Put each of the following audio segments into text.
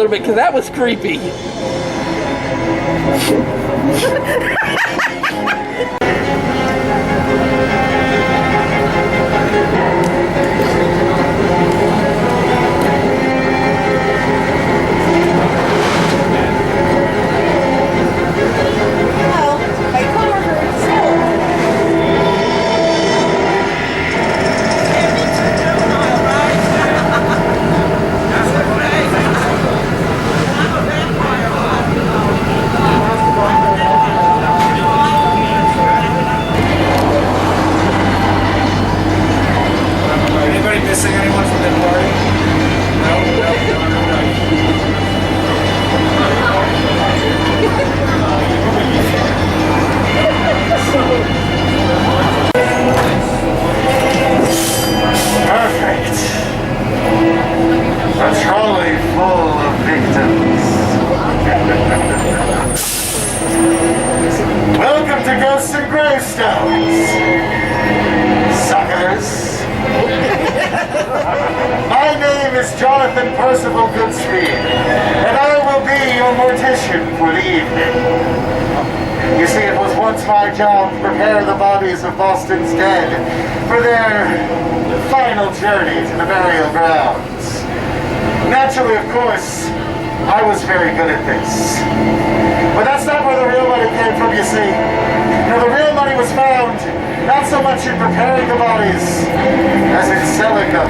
little bit because that was creepy. Jonathan Percival Goodspeed, and I will be your mortician for the evening. You see, it was once my job to prepare the bodies of Boston's dead for their final journey to the burial grounds. Naturally, of course, I was very good at this. But that's not where the real money came from, you see. Now, the real money was found not so much in preparing the bodies as in selling them.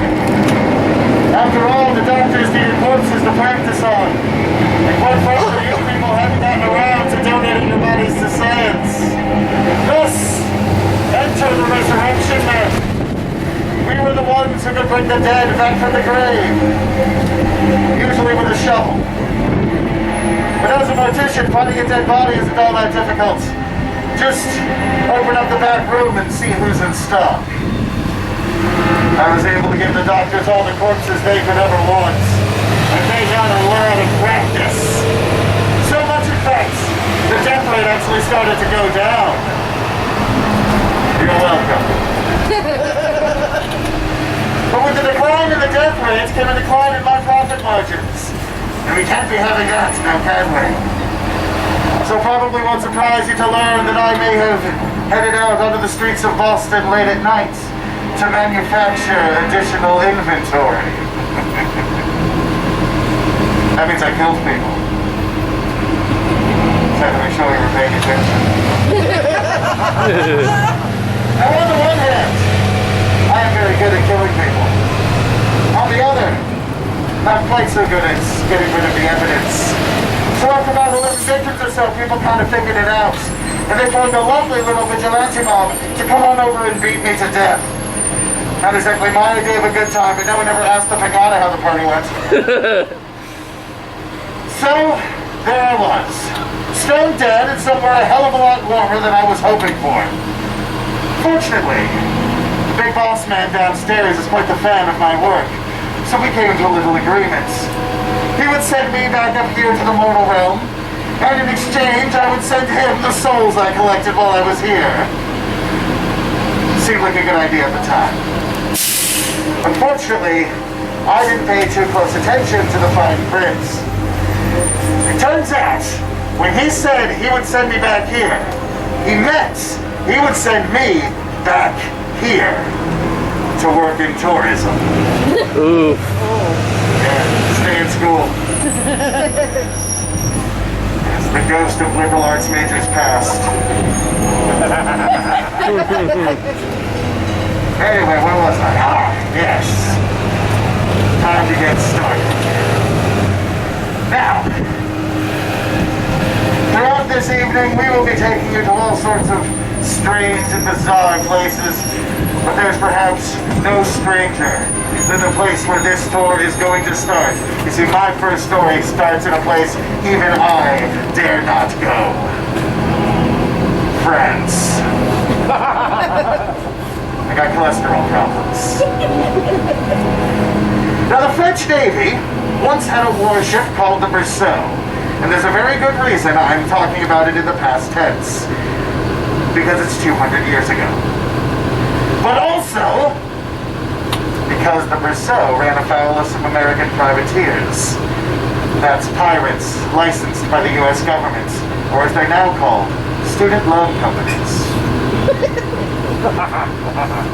After all, the doctors needed corpses to practice on. And quite frankly, you people haven't gotten around to donating your bodies to science. Thus, enter the resurrection men. We were the ones who could bring the dead back from the grave. Usually with a shovel. But as a mortician, finding a dead body isn't all that difficult. Just open up the back room and see who's in stock. I was able to give the doctors all the corpses they could ever want. And they got a lot of practice. So much, in fact, the death rate actually started to go down. You're welcome. But with the decline in the death rates came a decline in my profit margins. And we can't be having that, now can we? So probably won't surprise you to learn that I may have headed out onto the streets of Boston late at night to manufacture additional inventory. That means I killed people. So to make sure you were paying attention. Now on the one hand, I am very good at killing people. On the other, not quite so good at getting rid of the evidence. So after about 11 victims or so, people kind of figured it out. And they formed a lovely little vigilante mob to come on over and beat me to death. Not exactly my idea of a good time, but no one ever asked the Pagana how the party went. So, there I was. Stone dead and somewhere a hell of a lot warmer than I was hoping for. Fortunately, the big boss man downstairs is quite the fan of my work, so we came to a little agreement. He would send me back up here to the mortal realm, and in exchange I would send him the souls I collected while I was here. Seemed like a good idea at the time. Unfortunately, I didn't pay too close attention to the fine print. It turns out, when he said he would send me back here, he meant he would send me back here to work in tourism. Ooh. Yeah, stay in school. As the ghost of liberal arts majors passed. Anyway, where was I? Ah, yes. Time to get started. Now, throughout this evening, we will be taking you to all sorts of strange and bizarre places, but there's perhaps no stranger than the place where this tour is going to start. You see, my first story starts in a place even I dare not go. France. I got cholesterol problems. Now, the French Navy once had a warship called the Berceau, and there's a very good reason I'm talking about it in the past tense, because it's 200 years ago. But also, because the Berceau ran afoul of some American privateers. That's pirates licensed by the U.S. government, or as they're now called, student loan companies.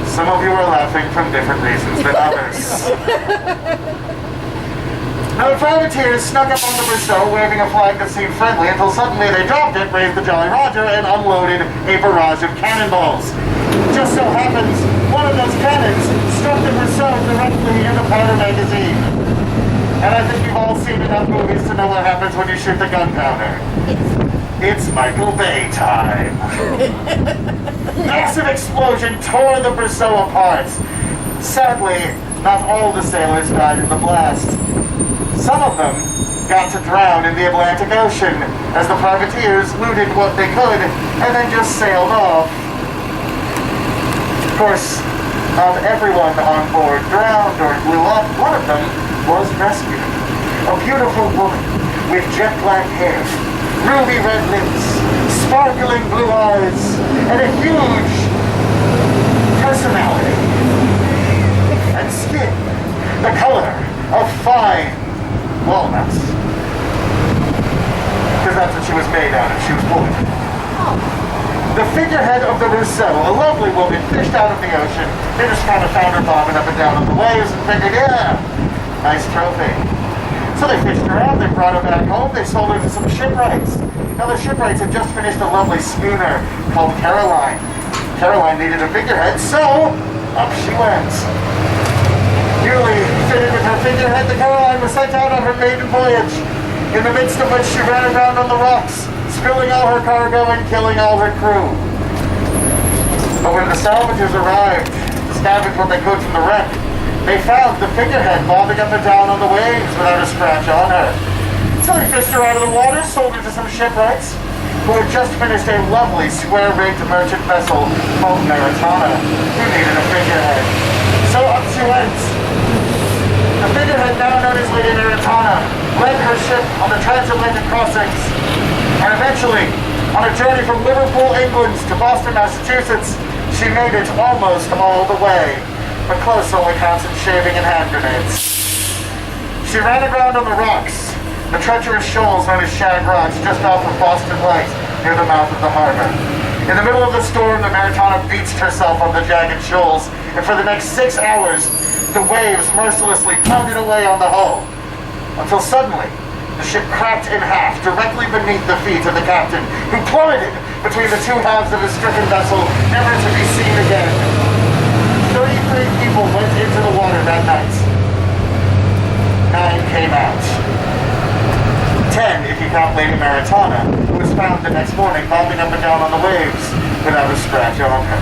Some of you are laughing from different reasons than others. Now the privateers snuck up on the Briseau, waving a flag that seemed friendly, until suddenly they dropped it, raised the Jolly Roger, and unloaded a barrage of cannonballs. Just so happens, one of those cannons struck the Briseau directly in the powder magazine. And I think you've all seen enough movies to know what happens when you shoot the gunpowder. It's Michael Bay time. Massive explosion tore the Briseau apart. Sadly, not all the sailors died in the blast. Some of them got to drown in the Atlantic Ocean as the privateers looted what they could and then just sailed off. Of course, of everyone on board drowned or blew up, one of them was rescued. A beautiful woman with jet black hair, ruby red lips, sparkling blue eyes, and a huge personality. And skin the color of fine walnuts. Because that's what she was made out of. She was woman. The figurehead of the Briseau, a lovely woman, fished out of the ocean. They just kind of found her bobbing up and down on the waves and figured, yeah, nice trophy. So they fished her out, they brought her back home, they sold her to some shipwrights. Now the shipwrights had just finished a lovely schooner called Caroline. Caroline needed a figurehead, so up she went. Newly fitted with her figurehead, the Caroline was sent out on her maiden voyage, in the midst of which she ran around on the rocks, spilling all her cargo and killing all her crew. But when the salvagers arrived to salvage what they could from the wreck, they found the figurehead bobbing up and down on the waves without a scratch on her. So they fished her out of the water, sold her to some shipwrights, who had just finished a lovely square-rigged merchant vessel called Maritana, who needed a figurehead. So up she went. The figurehead, now known as Lady Maritana, led her ship on the transatlantic crossings, and eventually, on a journey from Liverpool, England to Boston, Massachusetts, she made it almost all the way, but close only counts in shaving and hand grenades. She ran aground on the rocks, the treacherous shoals known as Shag Rocks, just off of Boston Light, near the mouth of the harbor. In the middle of the storm, the Maritana beached herself on the jagged shoals, and for the next 6 hours, the waves mercilessly pounded away on the hull, until suddenly, the ship cracked in half directly beneath the feet of the captain, who plummeted between the two halves of his stricken vessel, never to be seen again. 33 people went into the water that night. 9 came out. 10 if you count Lady Maritana, who was found the next morning bobbing up and down on the waves without a scratch on her.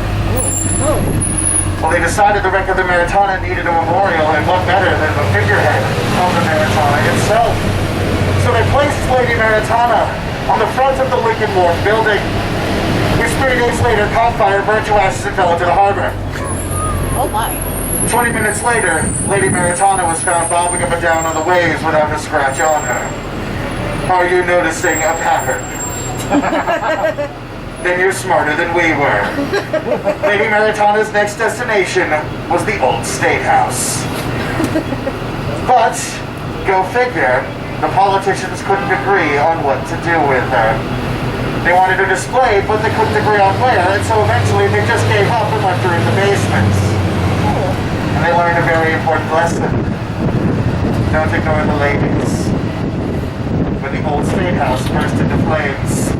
Well, they decided the wreck of the Maritana needed a memorial, and what better than the figurehead of the Maritana itself. So they placed Lady Maritana on the front of the Lincoln Wharf building, which 3 days later caught fire, burned to ashes, and fell into the harbor. Oh my. 20 minutes later, Lady Maritana was found bobbing up and down on the waves without a scratch on her. Are you noticing a pattern? Then you're smarter than we were. Lady Maritana's next destination was the Old State House. But, go figure, the politicians couldn't agree on what to do with her. They wanted her displayed, but they couldn't agree on where, and so eventually they just gave up and left her in the basement. And they learned a very important lesson. Don't ignore the ladies. When the Old State House burst into flames.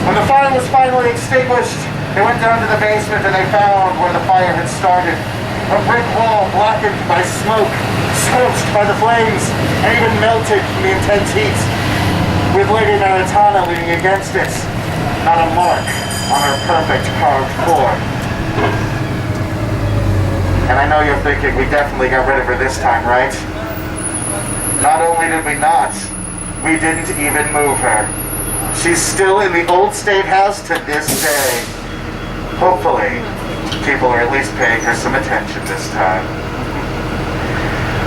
When the fire was finally extinguished, they went down to the basement and they found where the fire had started. A brick wall blackened by smoke, scorched by the flames, and even melted from the intense heat. With Lady Maritana leaning against it, not a mark on her perfect carved floor. And I know you're thinking, we definitely got rid of her this time, right? Not only did we not, we didn't even move her. She's still in the Old State House to this day. Hopefully, people are at least paying her some attention this time.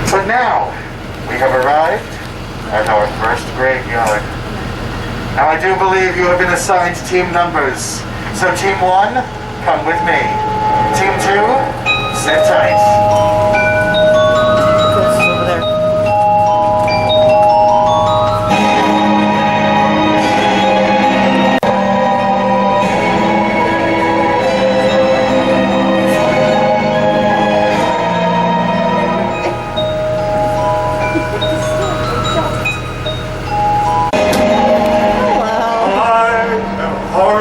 But now, we have arrived at our first graveyard. Now I do believe you have been assigned team numbers. So team 1, come with me. Team 2, sit tight. Over there.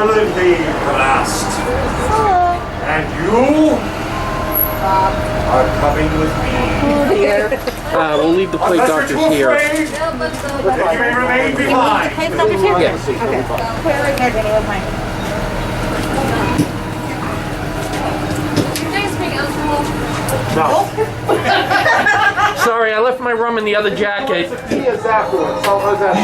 Merlin the Blast. Hello. And you are coming with me. We'll leave the plague Unless doctors you're too here. afraid, then you may remain behind. Hey, doctor's here? Yes. Okay. Put it right there, Jenny, with mine. You guys bring alcohol? No. Sorry, I left my rum in the other jacket. Tea is afterwards. So how's that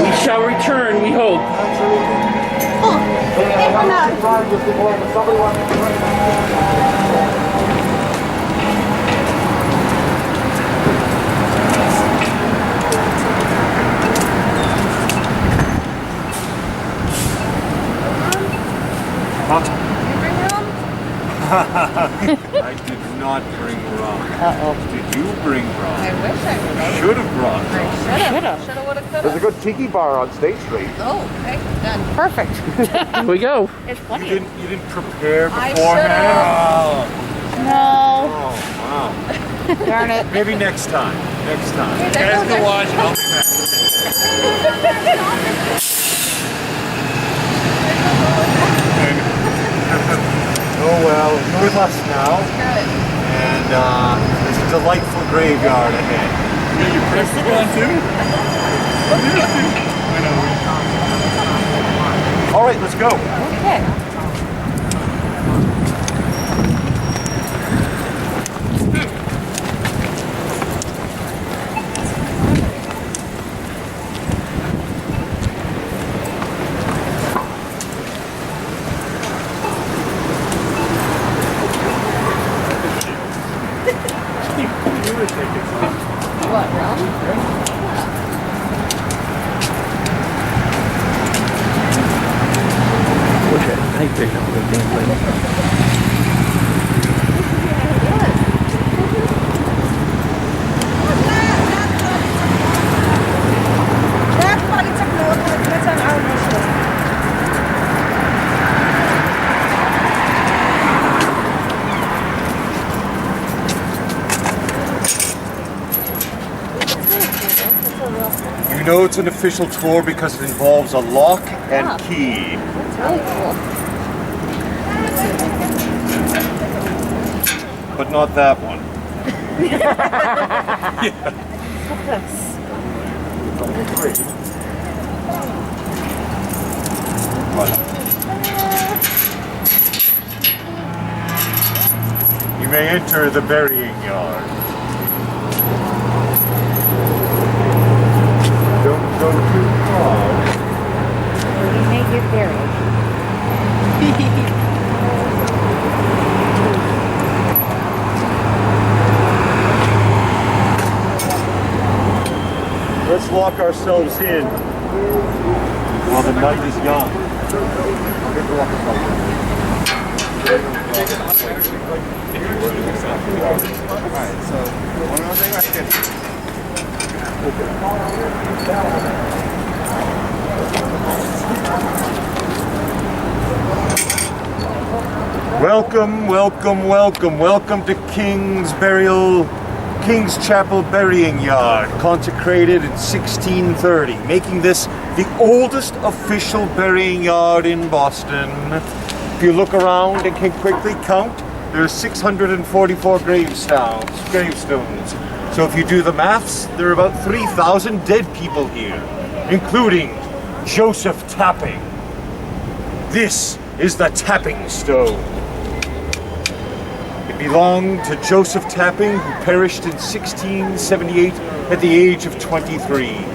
We shall return, we hope. I did not bring rum. Did you bring rum? I wish I would. Should have brought rum. Shoulda, woulda, There's coulda. a good tiki bar on State Street. Oh, okay, done. Perfect. Here we go. It's You funny. didn't prepare I beforehand? No. Oh, wow. Darn it. Maybe next time. Next time. Hey, there goes our- watch and I'll be back. Oh well, you're with us now. Good. And there's a delightful graveyard ahead. All right, let's go. Okay. What, rum? Okay, I picked up the damn thing. That's why you took notes. That's on our mission. You know it's an official tour because it involves a lock and key. That's really cool. But not that one. You may enter the burying yard. Don't go too far. You may get buried. Let's lock ourselves in while the night is young. Welcome, welcome, welcome, welcome to King's Chapel Burying Yard, consecrated in 1630, making this the oldest official burying yard in Boston. If you look around and can quickly count, there are 644 gravestones. So if you do the maths, there are about 3,000 dead people here, including Joseph Tapping. This is the Tapping Stone. It belonged to Joseph Tapping, who perished in 1678 at the age of 23.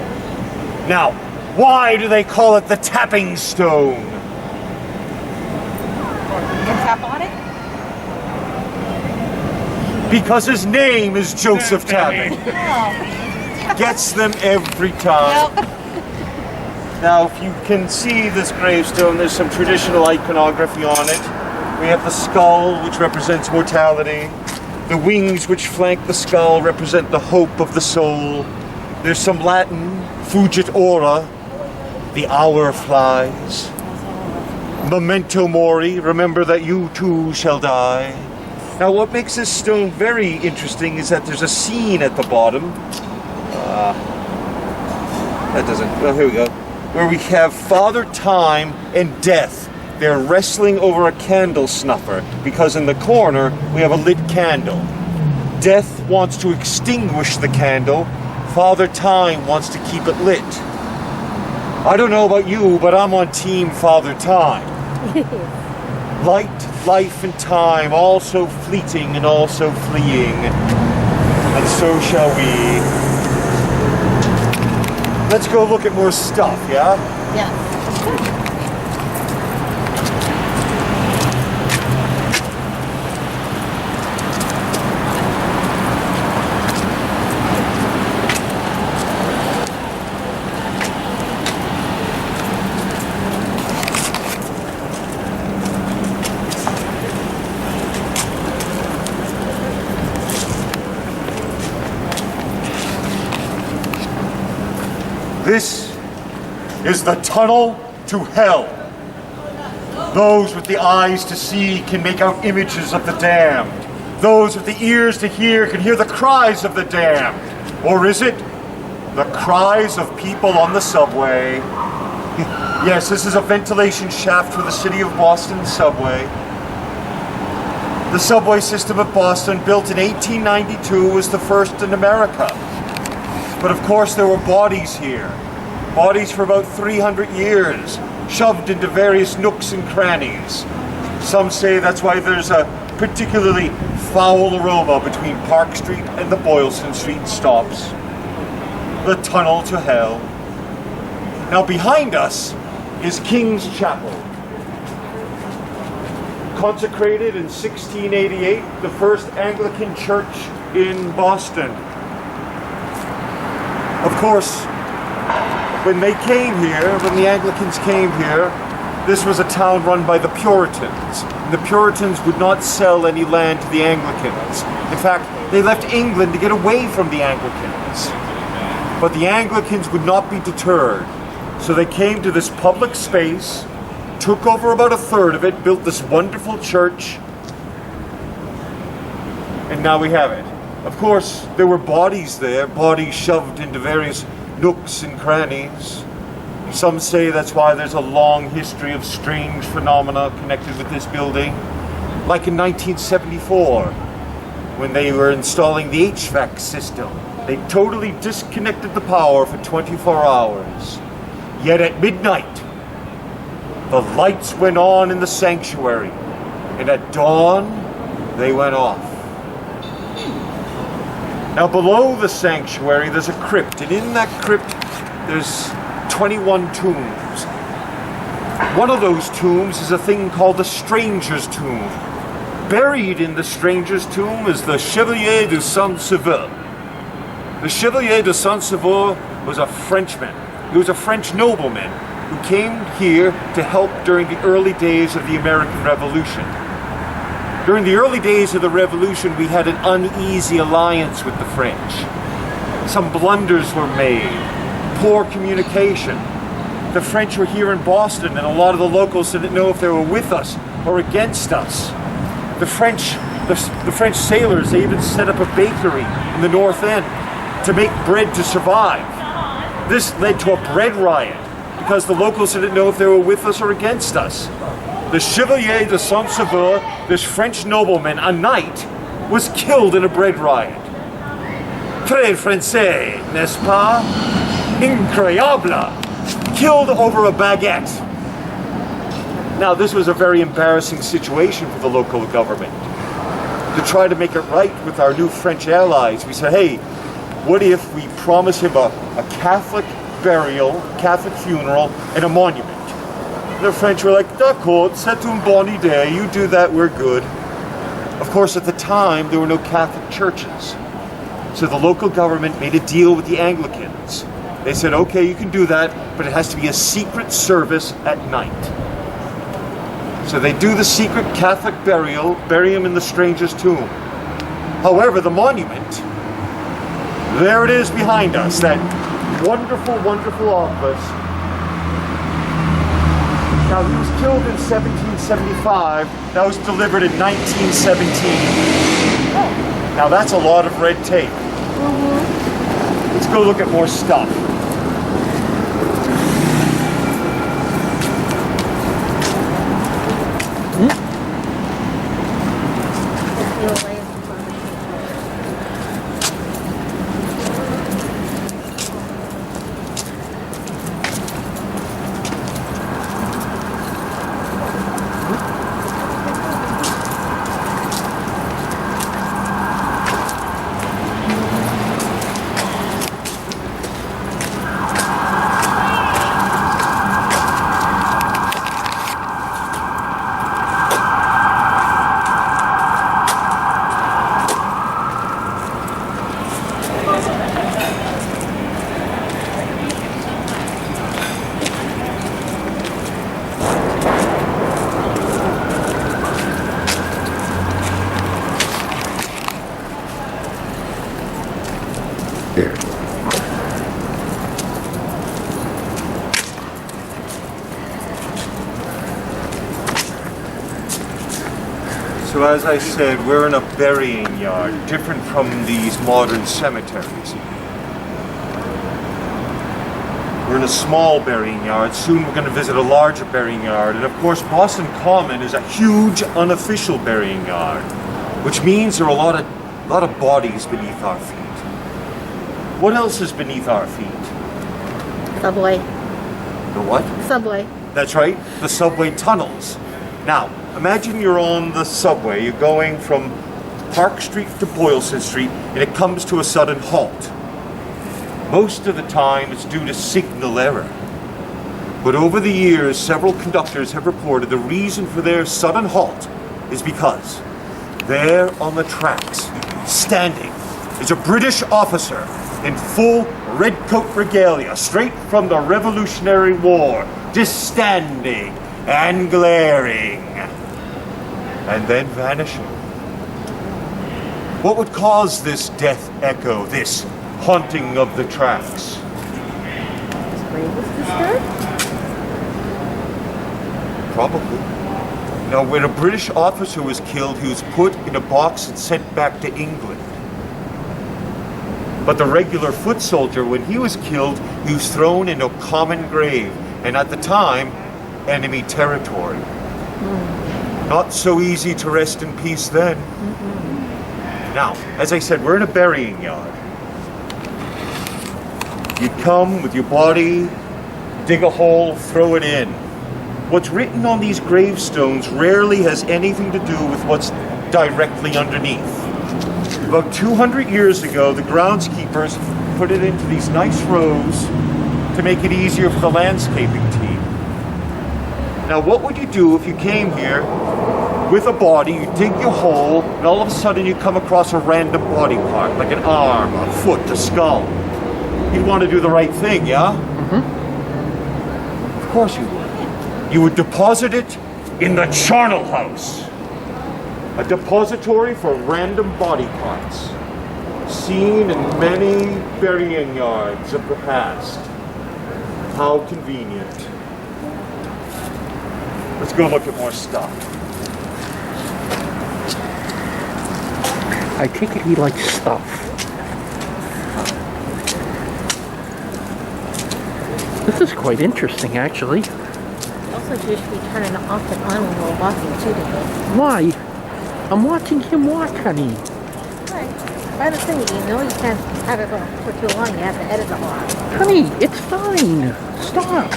Now, why do they call it the Tapping Stone? You can tap on it? Because his name is Joseph Tapping. Oh. Gets them every time. Yep. Now, if you can see this gravestone, there's some traditional iconography on it. We have the skull, which represents mortality. The wings which flank the skull represent the hope of the soul. There's some Latin, fugit ora, the hour flies. Memento mori, remember that you too shall die. Now, what makes this stone very interesting is that there's a scene at the bottom. That doesn't. Well, here we go. Where we have Father Time and Death. They're wrestling over a candle snuffer because in the corner we have a lit candle. Death wants to extinguish the candle. Father Time wants to keep it lit. I don't know about you, but I'm on Team Father Time. Light, life, and time, all so fleeting and all so fleeing. And so shall we. Let's go look at more stuff, yeah? Yes. This is the tunnel to hell. Those with the eyes to see can make out images of the damned. Those with the ears to hear can hear the cries of the damned. Or is it the cries of people on the subway? Yes, this is a ventilation shaft for the City of Boston subway. The subway system of Boston, built in 1892, was the first in America. But of course there were bodies here. Bodies for about 300 years, shoved into various nooks and crannies. Some say that's why there's a particularly foul aroma between Park Street and the Boylston Street stops. The tunnel to hell. Now behind us is King's Chapel. Consecrated in 1688, the first Anglican church in Boston. Of course, when they came here, when the Anglicans came here, this was a town run by the Puritans. And the Puritans would not sell any land to the Anglicans. In fact, they left England to get away from the Anglicans. But the Anglicans would not be deterred. So they came to this public space, took over about a third of it, built this wonderful church, and now we have it. Of course, there were bodies there, bodies shoved into various nooks and crannies. Some say that's why there's a long history of strange phenomena connected with this building. Like in 1974, when they were installing the HVAC system. They totally disconnected the power for 24 hours. Yet at midnight, the lights went on in the sanctuary, and at dawn, they went off. Now below the sanctuary there's a crypt, and in that crypt there's 21 tombs. One of those tombs is a thing called the Stranger's Tomb. Buried in the Stranger's Tomb is the Chevalier de Saint-Sauveur. The Chevalier de Saint-Sauveur was a Frenchman. He was a French nobleman who came here to help during the early days of the American Revolution. During the early days of the Revolution, we had an uneasy alliance with the French. Some blunders were made, poor communication. The French were here in Boston, and a lot of the locals didn't know if they were with us or against us. The French sailors, they even set up a bakery in the North End to make bread to survive. This led to a bread riot because the locals didn't know if they were with us or against us. The Chevalier de Saint-Sauveur, this French nobleman, a knight, was killed in a bread riot. Très français, n'est-ce pas? Incroyable! Killed over a baguette. Now, this was a very embarrassing situation for the local government. To try to make it right with our new French allies, we said, hey, what if we promise him a Catholic burial, Catholic funeral, and a monument? The French were like, d'accord, c'est une bonne idée, you do that, we're good. Of course, at the time, there were no Catholic churches. So the local government made a deal with the Anglicans. They said, okay, you can do that, but it has to be a secret service at night. So they do the secret Catholic burial, bury him in the Stranger's Tomb. However, the monument, there it is behind us, that wonderful, wonderful office. Now, he was killed in 1775. That was delivered in 1917. Now, that's a lot of red tape. Let's go look at more stuff. So as I said, we're in a burying yard, different from these modern cemeteries. We're in a small burying yard. Soon we're going to visit a larger burying yard. And of course, Boston Common is a huge unofficial burying yard, which means there are a lot of bodies beneath our feet. What else is beneath our feet? Subway. The what? Subway. That's right, the subway tunnels. Now, imagine you're on the subway, you're going from Park Street to Boylston Street, and it comes to a sudden halt. Most of the time, it's due to signal error. But over the years, several conductors have reported the reason for their sudden halt is because there on the tracks, standing, is a British officer in full red coat regalia, straight from the Revolutionary War, just standing and glaring, and then vanishing. What would cause this death echo, this haunting of the tracks? His grave was disturbed? Probably. Now, when a British officer was killed, he was put in a box and sent back to England. But the regular foot soldier, when he was killed, he was thrown in a common grave, and at the time, enemy territory. Not so easy to rest in peace then. Now, as I said, we're in a burying yard. You come with your body, dig a hole, throw it in. What's written on these gravestones rarely has anything to do with what's directly underneath. About 200 years ago, the groundskeepers put it into these nice rows to make it easier for the landscaping team. Now, what would you do if you came here with a body, you dig your hole, and all of a sudden you come across a random body part, like an arm, a foot, a skull? You'd want to do the right thing, yeah? Of course you would. You would deposit it in the charnel house. A depository for random body parts, seen in many burying yards of the past. How convenient. Let's go look at more stuff. I take it he likes stuff. This is quite interesting, actually. Also, you should be turning it off and on when we're walking too today. Why? I'm watching him walk, honey. Right. By the thing, you know you can't have it on for too long. You have to edit a lot. Honey, it's fine. Stop.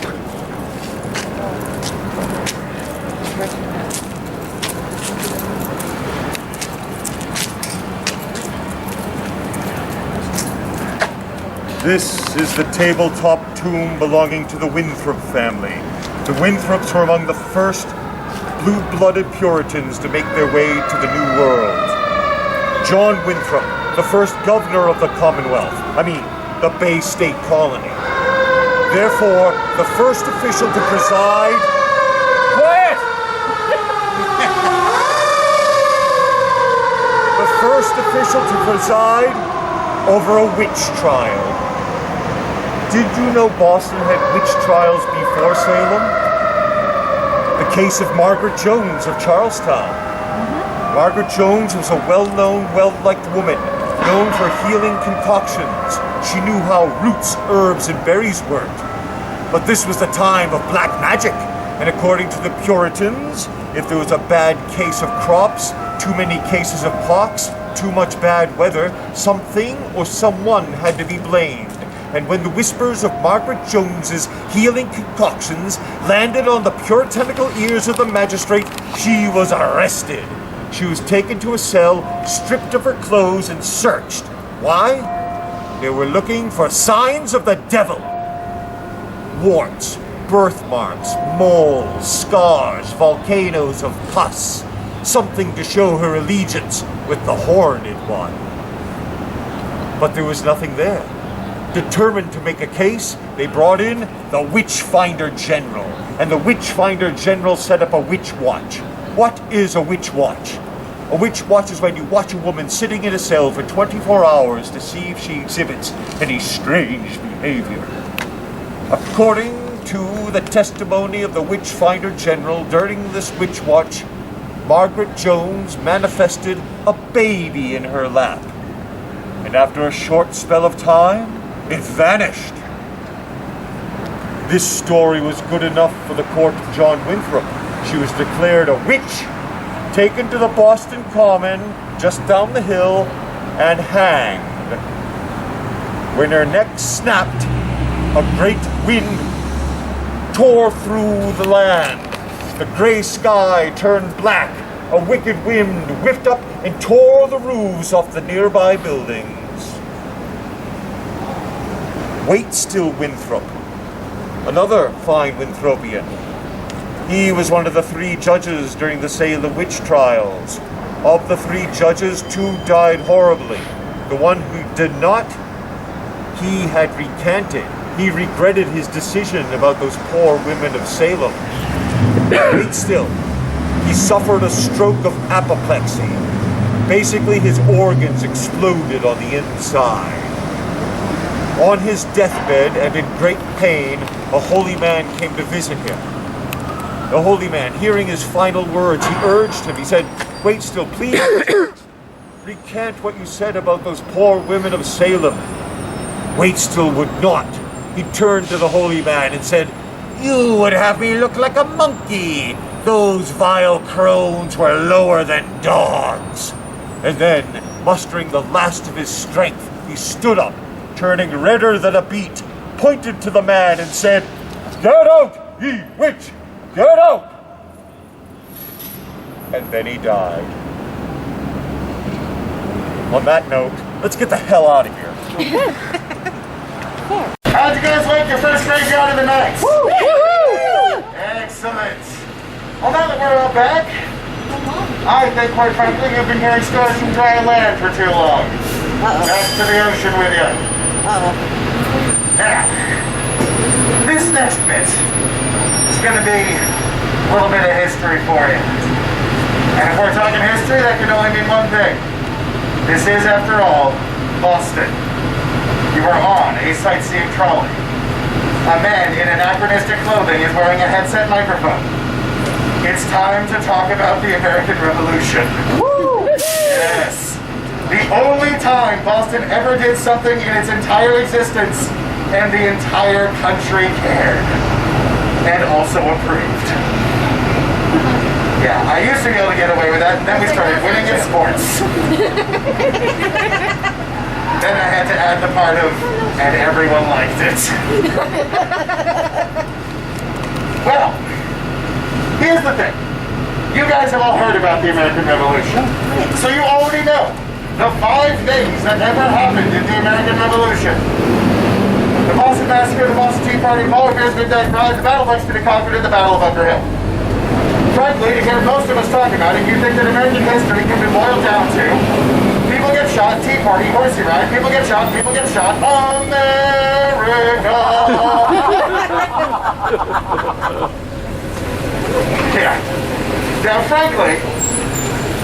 This is the tabletop tomb belonging to the Winthrop family. The Winthrops were among the first blue-blooded Puritans to make their way to the New World. John Winthrop, the first governor of the Commonwealth, the Bay State Colony. Therefore, the first official to preside... Quiet! The first official to preside over a witch trial. Did you know Boston had witch trials before Salem? case of Margaret Jones of Charlestown. Margaret Jones was a well-known, well-liked woman, known for healing concoctions. She knew how roots, herbs, and berries worked. But this was the time of black magic, and according to the Puritans, if there was a bad case of crops, too many cases of pox, too much bad weather, something or someone had to be blamed. And when the whispers of Margaret Jones's healing concoctions landed on the puritanical ears of the magistrate, she was arrested. She was taken to a cell, stripped of her clothes, and searched. Why? They were looking for signs of the devil. Warts, birthmarks, moles, scars, volcanoes of pus. Something to show her allegiance with the horned one. But there was nothing there. Determined to make a case, they brought in the Witchfinder General. And the Witchfinder General set up a witch watch. What is a witch watch? A witch watch is when you watch a woman sitting in a cell for 24 hours to see if she exhibits any strange behavior. According to the testimony of the Witchfinder General, during this witch watch, Margaret Jones manifested a baby in her lap. And after a short spell of time, it vanished. This story was good enough for the court of John Winthrop. She was declared a witch, taken to the Boston Common, just down the hill, and hanged. When her neck snapped, a great wind tore through the land. The gray sky turned black. A wicked wind whipped up and tore the roofs off the nearby buildings. Waitstill Winthrop, another fine Winthropian. He was one of the 3 judges during the Salem witch trials. Of the 3 judges, 2 died horribly. The one who did not, he had recanted. He regretted his decision about those poor women of Salem. Waitstill, he suffered a stroke of apoplexy. Basically, his organs exploded on the inside. On his deathbed and in great pain, a holy man came to visit him. The holy man, hearing his final words, he urged him. He said, Waitstill, please recant what you said about those poor women of Salem. Waitstill would not. He turned to the holy man and said, You would have me look like a monkey. Those vile crones were lower than dogs. And then, mustering the last of his strength, he stood up, turning redder than a beet, pointed to the man and said, Get out, ye witch! Get out! And then he died. On that note, let's get the hell out of here. How'd you guys like your first graveyard of the night? Woo-hoo! Excellent. Well, now that we're all back, I think, quite frankly, you've been hearing stories from dry land for too long. Back to the ocean with you. Now, this next bit is going to be a little bit of history for you. And if we're talking history, that can only mean one thing. This is, after all, Boston. You are on a sightseeing trolley. A man in anachronistic clothing is wearing a headset microphone. It's time to talk about the American Revolution. Woo! Yes. The only time Boston ever did something in its entire existence, and the entire country cared. And also approved. Yeah, I used to be able to get away with that, and then we started winning in sports. Then I had to add the part of, and everyone liked it. Well, here's the thing. You guys have all heard about the American Revolution, so you already know the 5 things that never happened in the American Revolution. The Boston Massacre, the Boston Tea Party, Polar Bears, Midnight Ride, the Battle of Lexington and Concord, and the Battle of Bunker Hill. Frankly, to hear most of us talk about it, you think that American history can be boiled down to people get shot, Tea Party, horsey ride, people get shot, America! Yeah. Now, frankly,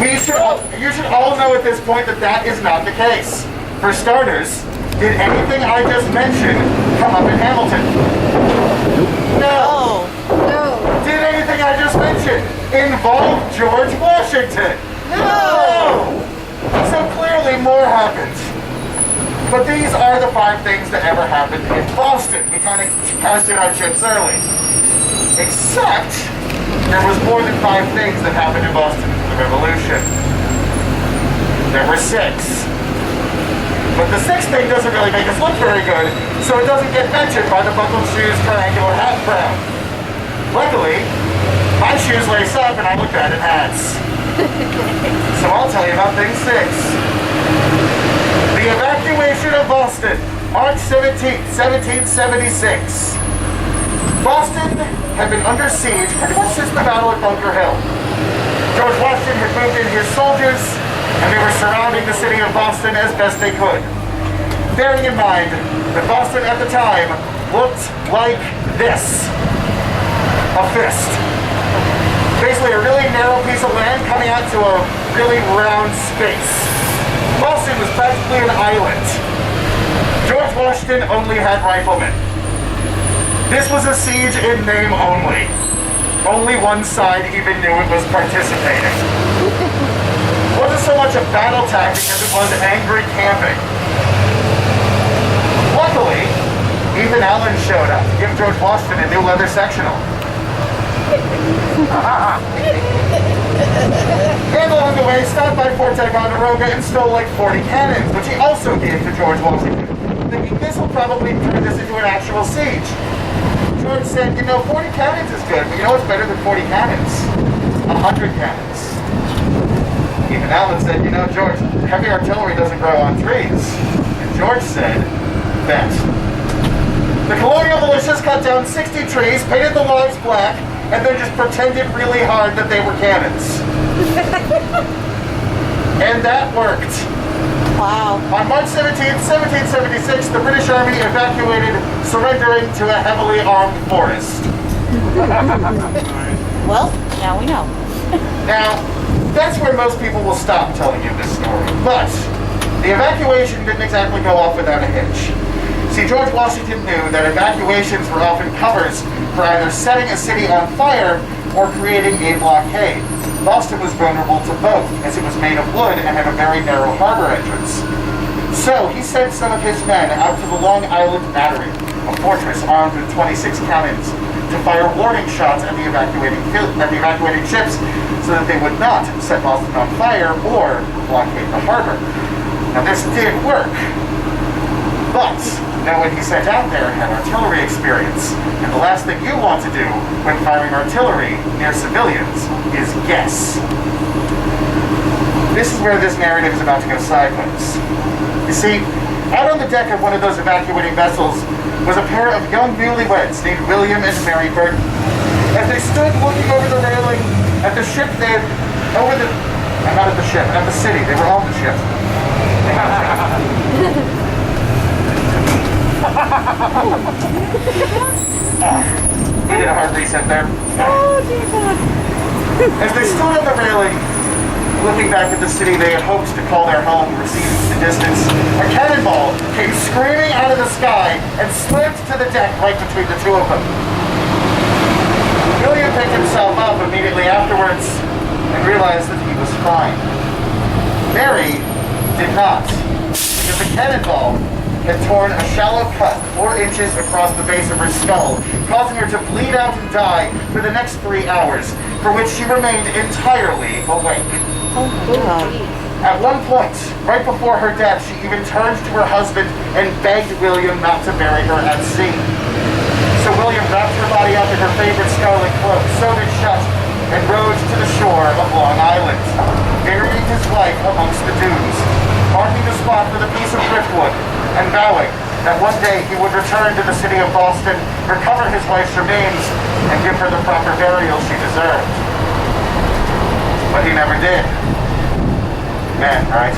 you should all know at this point that that is not the case. For starters, did anything I just mentioned come up in Hamilton? No. No. Did anything I just mentioned involved George Washington. No! So clearly more happened. But these are the 5 things that ever happened in Boston. We kind of casted our chips early. Except there was more than 5 things that happened in Boston in the Revolution. There were 6. But the 6th thing doesn't really make us look very good, so it doesn't get mentioned by the buckled shoes triangular hat crowd. Luckily, my shoes lace up and I look bad in hats. So I'll tell you about thing 6. The evacuation of Boston, March 17th, 1776. Boston had been under siege pretty much since the Battle of Bunker Hill. George Washington had moved in his soldiers, and they were surrounding the city of Boston as best they could. Bearing in mind that Boston at the time looked like this. A fist. Basically a really narrow piece of land coming out to a really round space. Boston was practically an island. George Washington only had riflemen. This was a siege in name only. Only one side even knew it was participating. It wasn't so much a battle tactic as it was angry camping. Luckily, Ethan Allen showed up to give George Washington a new leather sectional. And along the way, stopped by Fort Ticonderoga and stole like 40 cannons, which he also gave to George Washington, thinking this will probably turn this into an actual siege. George said, 40 cannons is good, but you know what's better than 40 cannons? 100 cannons. Ethan Allen said, George, heavy artillery doesn't grow on trees. And George said, bet. The colonial militias cut down 60 trees, painted the logs black, and then just pretended really hard that they were cannons. And that worked. Wow. On March 17th, 1776, the British Army evacuated, surrendering to a heavily armed forest. Well, now we know. Now, that's where most people will stop telling you this story. But the evacuation didn't exactly go off without a hitch. See, George Washington knew that evacuations were often covers for either setting a city on fire or creating a blockade. Boston was vulnerable to both, as it was made of wood and had a very narrow harbor entrance. So he sent some of his men out to the Long Island Battery, a fortress armed with 26 cannons, to fire warning shots at the evacuating ships so that they would not set Boston on fire or blockade the harbor. Now this did work, but no one he sent out there had artillery experience, and the last thing you want to do when firing artillery near civilians is guess. This is where this narrative is about to go sideways. You see, out on the deck of one of those evacuating vessels was a pair of young newlyweds named William and Mary Burton. As they stood looking over the railing at the ship, not at the ship, at the city. They were on the ship. We did a hard reset there. Oh, dear God. As they stood on the railing, looking back at the city they had hoped to call their home, receding in the distance, a cannonball came screaming out of the sky and slammed to the deck right between the two of them. William picked himself up immediately afterwards and realized that he was fine. Mary did not, because the cannonball had torn a shallow cut 4 inches across the base of her skull, causing her to bleed out and die for the next 3 hours, for which she remained entirely awake. Oh, my God. At one point, right before her death, she even turned to her husband and begged William not to bury her at sea. So William wrapped her body up in her favorite scarlet cloak, sewed it shut, and rowed to the shore of Long Island, burying his wife amongst the dunes, marking the spot with a piece of driftwood, and vowing that one day he would return to the city of Boston, recover his wife's remains, and give her the proper burial she deserved. But he never did. Man, right?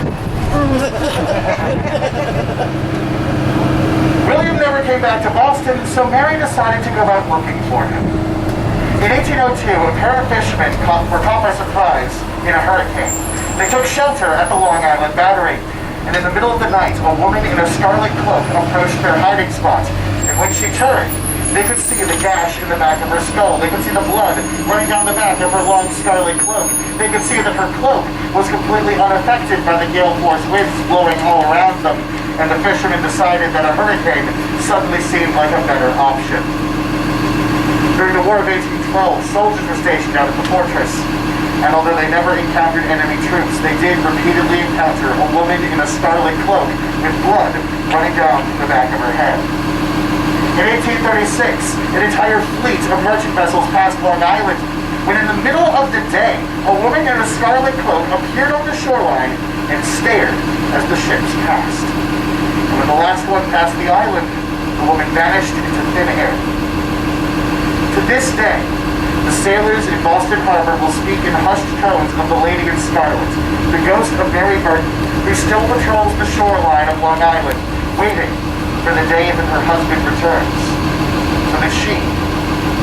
William never came back to Boston, so Mary decided to go out looking for him. In 1802, a pair of fishermen were caught by surprise in a hurricane. They took shelter at the Long Island Battery, and in the middle of the night, a woman in a scarlet cloak approached their hiding spot, and when she turned, They could see the gash in the back of her skull. They could see the blood running down the back of her long scarlet cloak. They could see that her cloak was completely unaffected by the gale force winds blowing all around them. And the fishermen decided that a hurricane suddenly seemed like a better option. During the War of 1812, soldiers were stationed out at the fortress. And although they never encountered enemy troops, they did repeatedly encounter a woman in a scarlet cloak with blood running down the back of her head. In 1836, an entire fleet of merchant vessels passed Long Island, when in the middle of the day, a woman in a scarlet cloak appeared on the shoreline and stared as the ships passed. And when the last one passed the island, the woman vanished into thin air. To this day, the sailors in Boston Harbor will speak in hushed tones of the Lady in Scarlet, the ghost of Mary Burton, who still patrols the shoreline of Long Island, waiting for the day that her husband returns, so that she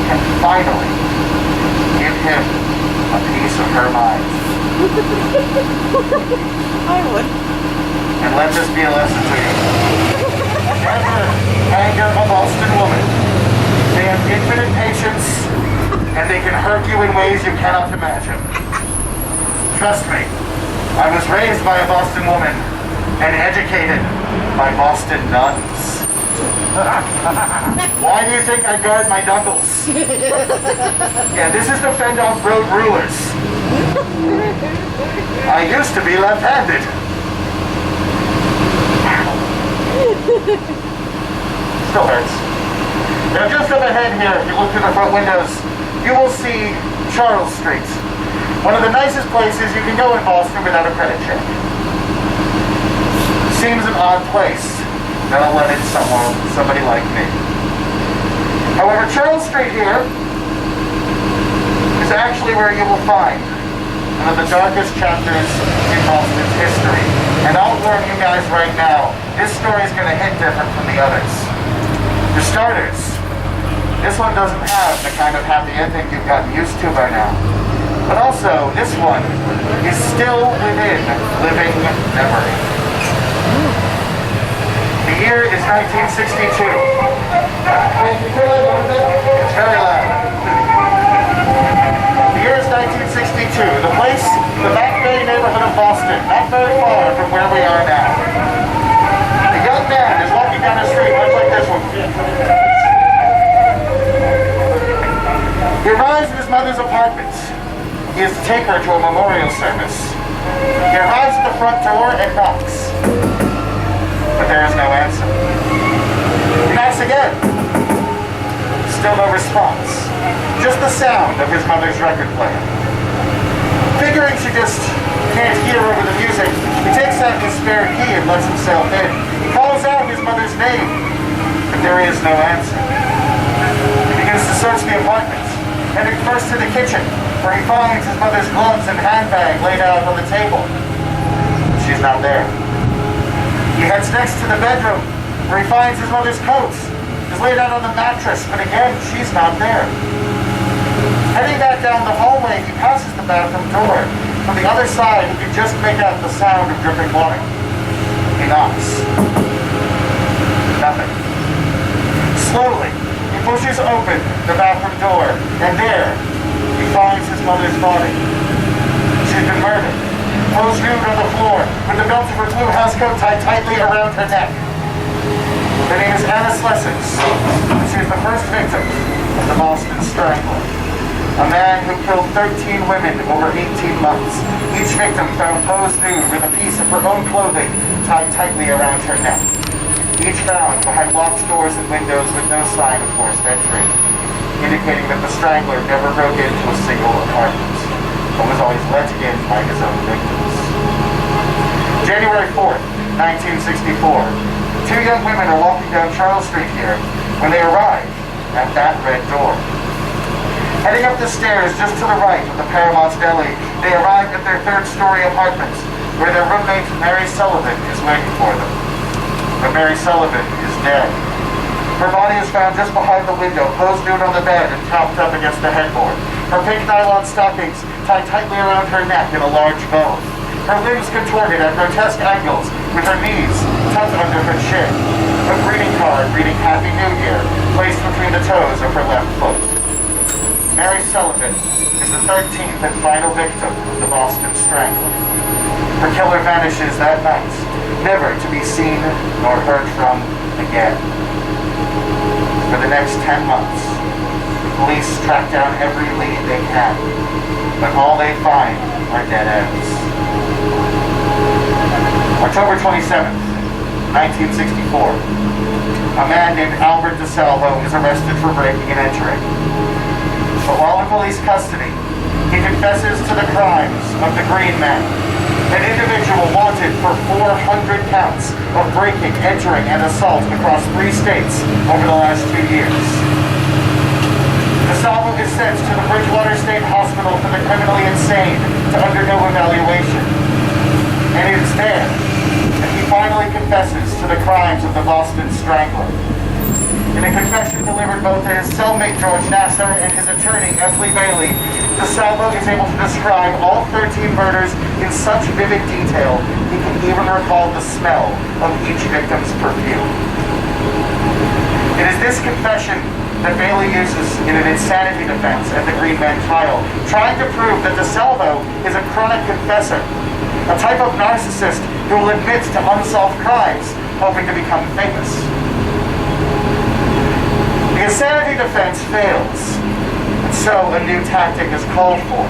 can finally give him a piece of her mind. I would. And let this be a lesson to you. Never anger a Boston woman. They have infinite patience, and they can hurt you in ways you cannot imagine. Trust me, I was raised by a Boston woman and educated by Boston nuns. Why do you think I guard my knuckles? Yeah, this is to fend off road rulers. I used to be left-handed. Still hurts. Now just up ahead here, if you look through the front windows, you will see Charles Street. One of the nicest places you can go in Boston without a credit check. Seems an odd place that'll let in somebody like me. However, Charles Street here is actually where you will find one of the darkest chapters in Boston's history. And I'll warn you guys right now, this story is going to hit different from the others. For starters, this one doesn't have the kind of happy ending you've gotten used to by now. But also, this one is still within living memory. The year is 1962. It's very loud. The year is 1962. The place, the Back Bay neighborhood of Boston, not very far from where we are now. A young man is walking down the street much like this one. He arrives at his mother's apartment. He is to take her to a memorial service. He arrives at the front door and knocks. But there is no answer. He knocks again. Still no response. Just the sound of his mother's record player. Figuring she just can't hear over the music, he takes out his spare key and lets himself in. He calls out his mother's name, but there is no answer. He begins to search the apartment, heading first to the kitchen, where he finds his mother's gloves and handbag laid out on the table. She's not there. He heads next to the bedroom, where he finds his mother's coat is laid out on the mattress, but again, she's not there. Heading back down the hallway, he passes the bathroom door. From the other side, he can just make out the sound of dripping water. He knocks. Nothing. Slowly, he pushes open the bathroom door, and there, he finds his mother's body. She's been murdered, posed nude on the floor, with the belt of her blue housecoat tied tightly around her neck. Her name is Anna Slesens. She is the first victim of the Boston Strangler. A man who killed 13 women over 18 months. Each victim found posed nude with a piece of her own clothing tied tightly around her neck. Each found behind locked doors and windows with no sign of forced entry, indicating that the Strangler never broke into a single apartment, but was always let in by his own victims. January 4th, 1964. Two young women are walking down Charles Street here when they arrive at that red door. Heading up the stairs just to the right of the Paramount's Deli, they arrive at their third-story apartment, where their roommate, Mary Sullivan, is waiting for them. But Mary Sullivan is dead. Her body is found just behind the window, posed nude on the bed and propped up against the headboard. Her pink nylon stockings tied tightly around her neck in a large bow. Her limbs contorted at grotesque angles with her knees tucked under her chin, a greeting card reading Happy New Year placed between the toes of her left foot. Mary Sullivan is the 13th and final victim of the Boston Strangler. Her killer vanishes that night, never to be seen nor heard from again. For the next 10 months, the police track down every lead they can, but all they find are dead ends. October 27th, 1964. A man named Albert DeSalvo is arrested for breaking and entering. But while in police custody, he confesses to the crimes of the Green Men, an individual wanted for 400 counts of breaking, entering, and assault across 3 states over the last 2 years. DeSalvo is sent to the Bridgewater State Hospital for the criminally insane to undergo evaluation. And it is there that he finally confesses to the crimes of the Boston Strangler. In a confession delivered both to his cellmate George Nassar and his attorney Epley Bailey, DeSalvo is able to describe all 13 murders in such vivid detail he can even recall the smell of each victim's perfume. It is this confession that Bailey uses in an insanity defense at the Green Men trial, trying to prove that DeSalvo is a chronic confessor, a type of narcissist who will admit to unsolved crimes, hoping to become famous. The insanity defense fails, and so a new tactic is called for.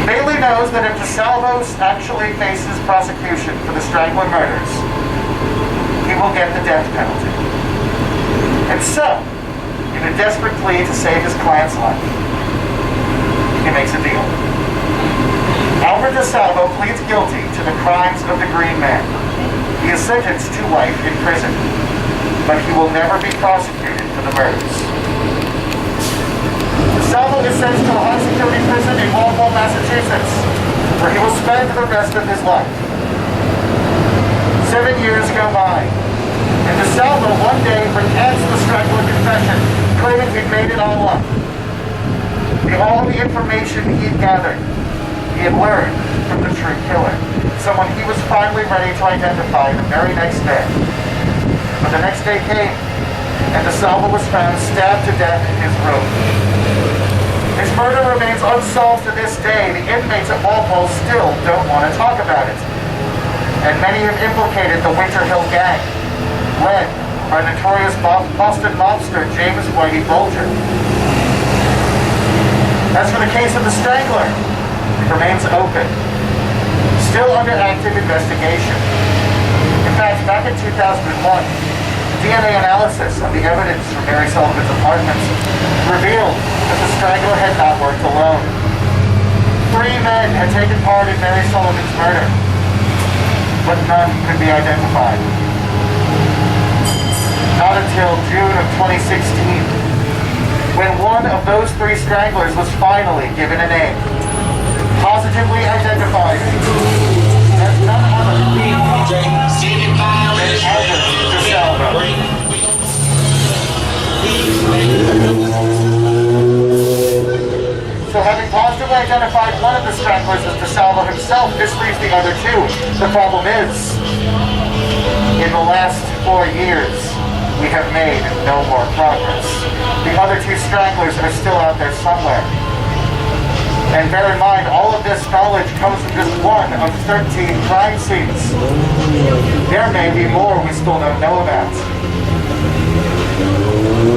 Bailey knows that if DeSalvo actually faces prosecution for the Strangler murders, he will get the death penalty. And so, in a desperate plea to save his client's life, he makes a deal. Albert DeSalvo pleads guilty to the crimes of the Green Men. He is sentenced to life in prison, but he will never be prosecuted for the murders. DeSalvo is sent to a high-security prison in Walpole, Massachusetts, where he will spend the rest of his life. 7 years go by, and DeSalvo one day recants the Strangler confession, claiming he'd made it all up. All the information he'd gathered, he had learned from the true killer, someone he was finally ready to identify the very next day. But the next day came, and DeSalvo was found stabbed to death in his room. His murder remains unsolved to this day. The inmates at Walpole still don't want to talk about it. And many have implicated the Winter Hill Gang, led by notorious Boston mobster James Whitey Bulger. As for the case of the Strangler, it remains open, still under active investigation. In fact, back in 2001, DNA analysis of the evidence from Mary Sullivan's apartment revealed that the Strangler had not worked alone. 3 men had taken part in Mary Sullivan's murder, but none could be identified. Not until June of 2016, when one of those 3 stranglers was finally given a name, positively identified as none other than Albert DeSalvo. So having positively identified one of the stranglers as DeSalvo himself, this leaves the other 2. The problem is, in the last 4 years, we have made no more progress. The other 2 stranglers are still out there somewhere. And bear in mind, all of this knowledge comes from just one of 13 crime scenes. There may be more we still don't know about.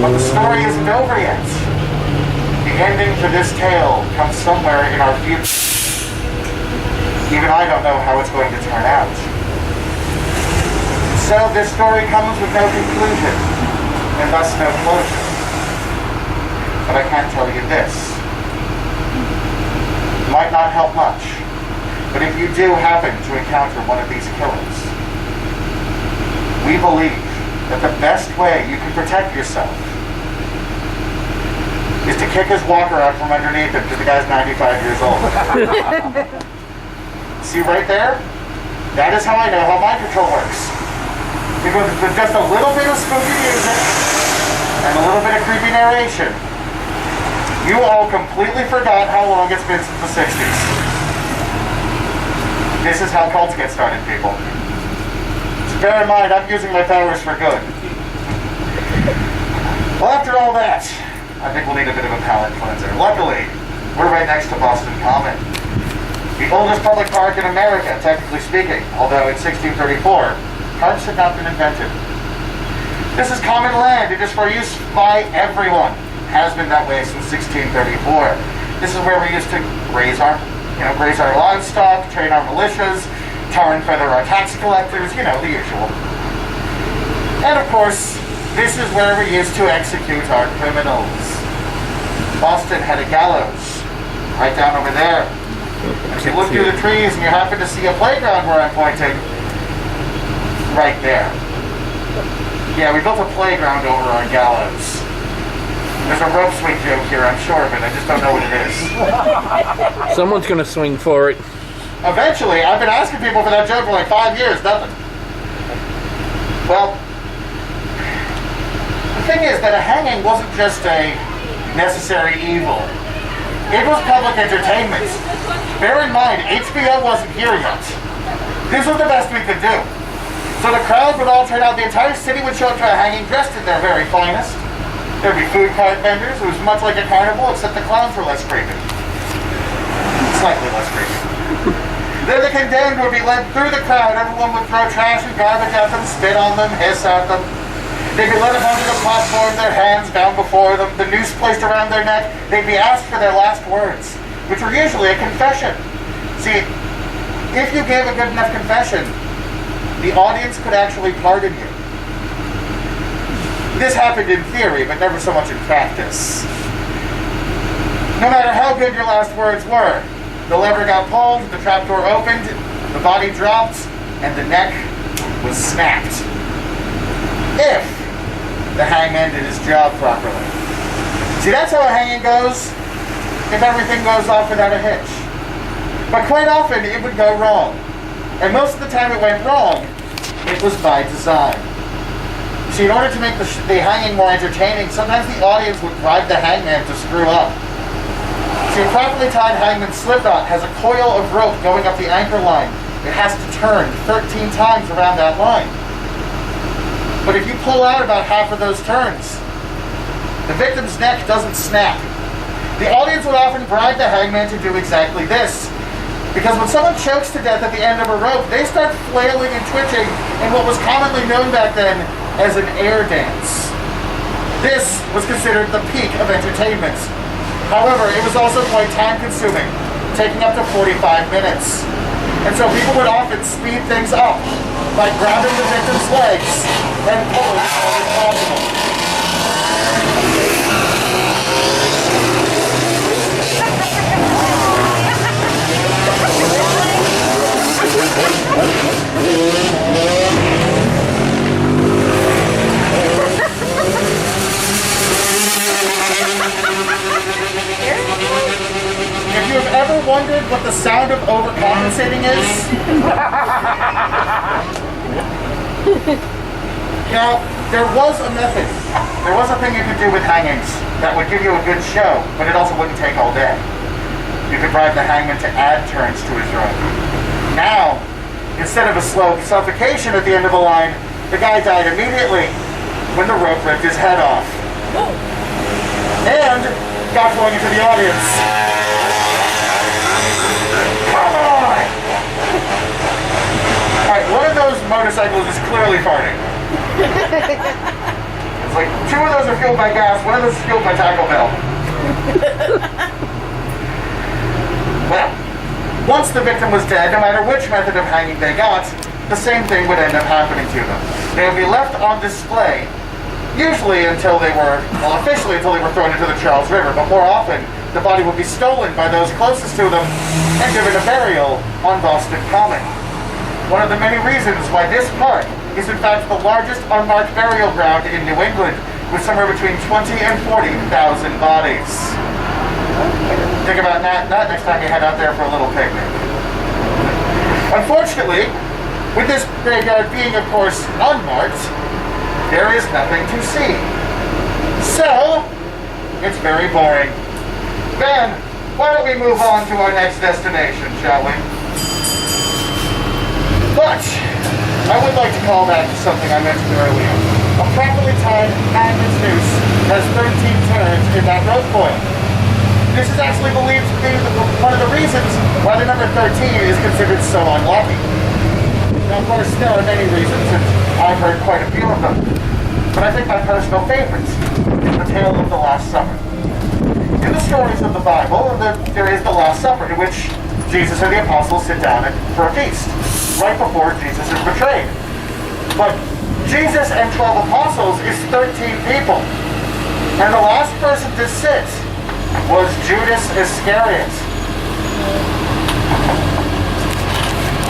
But the story isn't over yet. The ending to this tale comes somewhere in our future. Even I don't know how it's going to turn out. So this story comes with no conclusion, and thus no closure. But I can tell you this. It might not help much, but if you do happen to encounter one of these killers, we believe that the best way you can protect yourself is to kick his walker out from underneath him because the guy's 95 years old. See right there? That is how I know how mind control works. Because with just a little bit of spooky music and a little bit of creepy narration, you all completely forgot how long it's been since the 60s. This is how cults get started, people. So bear in mind, I'm using my powers for good. Well, after all that, I think we'll need a bit of a palate cleanser. Luckily, we're right next to Boston Common, the oldest public park in America, technically speaking, although in 1634, parks had not been invented. This is common land. It is for use by everyone. Has been that way since 1634. This is where we used to graze our livestock, train our militias, tar and feather our tax collectors, the usual. And of course, this is where we used to execute our criminals. Boston had a gallows right down over there. If you look through the trees and you happen to see a playground where I'm pointing, right there. Yeah, we built a playground over our gallows. There's a rope swing joke here, I'm sure of it. I just don't know what it is. Someone's gonna swing for it. Eventually, I've been asking people for that joke for like 5 years, nothing. Well, the thing is that a hanging wasn't just a necessary evil. It was public entertainment. Bear in mind, HBO wasn't here yet. This was the best we could do. So the crowd would all turn out, the entire city would show up to a hanging dressed in their very finest. There'd be food cart vendors. It was much like a carnival, except the clowns were less creepy. Slightly less creepy. Then the condemned would be led through the crowd. Everyone would throw trash and garbage at them, spit on them, hiss at them. They'd be led up onto the platform, their hands bound before them, the noose placed around their neck. They'd be asked for their last words, which were usually a confession. See, if you gave a good enough confession, the audience could actually pardon you. This happened in theory, but never so much in practice. No matter how good your last words were, the lever got pulled, the trapdoor opened, the body dropped, and the neck was snapped. If the hangman did his job properly. See, that's how a hanging goes if everything goes off without a hitch. But quite often, it would go wrong. And most of the time it went wrong, it was by design. See, in order to make the hanging more entertaining, sometimes the audience would bribe the hangman to screw up. See, a properly tied hangman's slip knot has a coil of rope going up the anchor line. It has to turn 13 times around that line. But if you pull out about half of those turns, the victim's neck doesn't snap. The audience would often bribe the hangman to do exactly this. Because when someone chokes to death at the end of a rope, they start flailing and twitching in what was commonly known back then as an air dance. This was considered the peak of entertainment. However, it was also quite time-consuming, taking up to 45 minutes. And so people would often speed things up by grabbing the victim's legs and pulling as hard as possible. If you have ever wondered what the sound of overcompensating is, now, there was a method. There was a thing you could do with hangings that would give you a good show, but it also wouldn't take all day. You could bribe the hangman to add turns to his rope. Now, instead of a slow suffocation at the end of the line, the guy died immediately when the rope ripped his head off. And got going into the audience. Come on! Alright, one of those motorcycles is clearly farting. It's like, two of those are fueled by gas, one of those is fueled by Taco Bell. Well, once the victim was dead, no matter which method of hanging they got, the same thing would end up happening to them. They would be left on display, usually until they were, well, officially until they were thrown into the Charles River, but more often, the body would be stolen by those closest to them and given a burial on Boston Common. One of the many reasons why this park is in fact the largest unmarked burial ground in New England, with somewhere between 20 and 40,000 bodies. Think about that next time you head out there for a little picnic. Unfortunately, with this graveyard being, of course, unmarked, there is nothing to see. So, it's very boring. Ben, why don't we move on to our next destination, shall we? like to call back to something I mentioned earlier. A properly tied magnet's noose has 13 turns in that rope coil. This is actually believed to be one of the reasons why the number 13 is considered so unlucky. Now, of course, there are many reasons, and I've heard quite a few of them. But I think my personal favorite is the tale of the Last Supper. In the stories of the Bible, there is the Last Supper, in which Jesus and the apostles sit down for a feast, right before Jesus is betrayed. But Jesus and 12 apostles is 13 people. And the last person to sit was Judas Iscariot.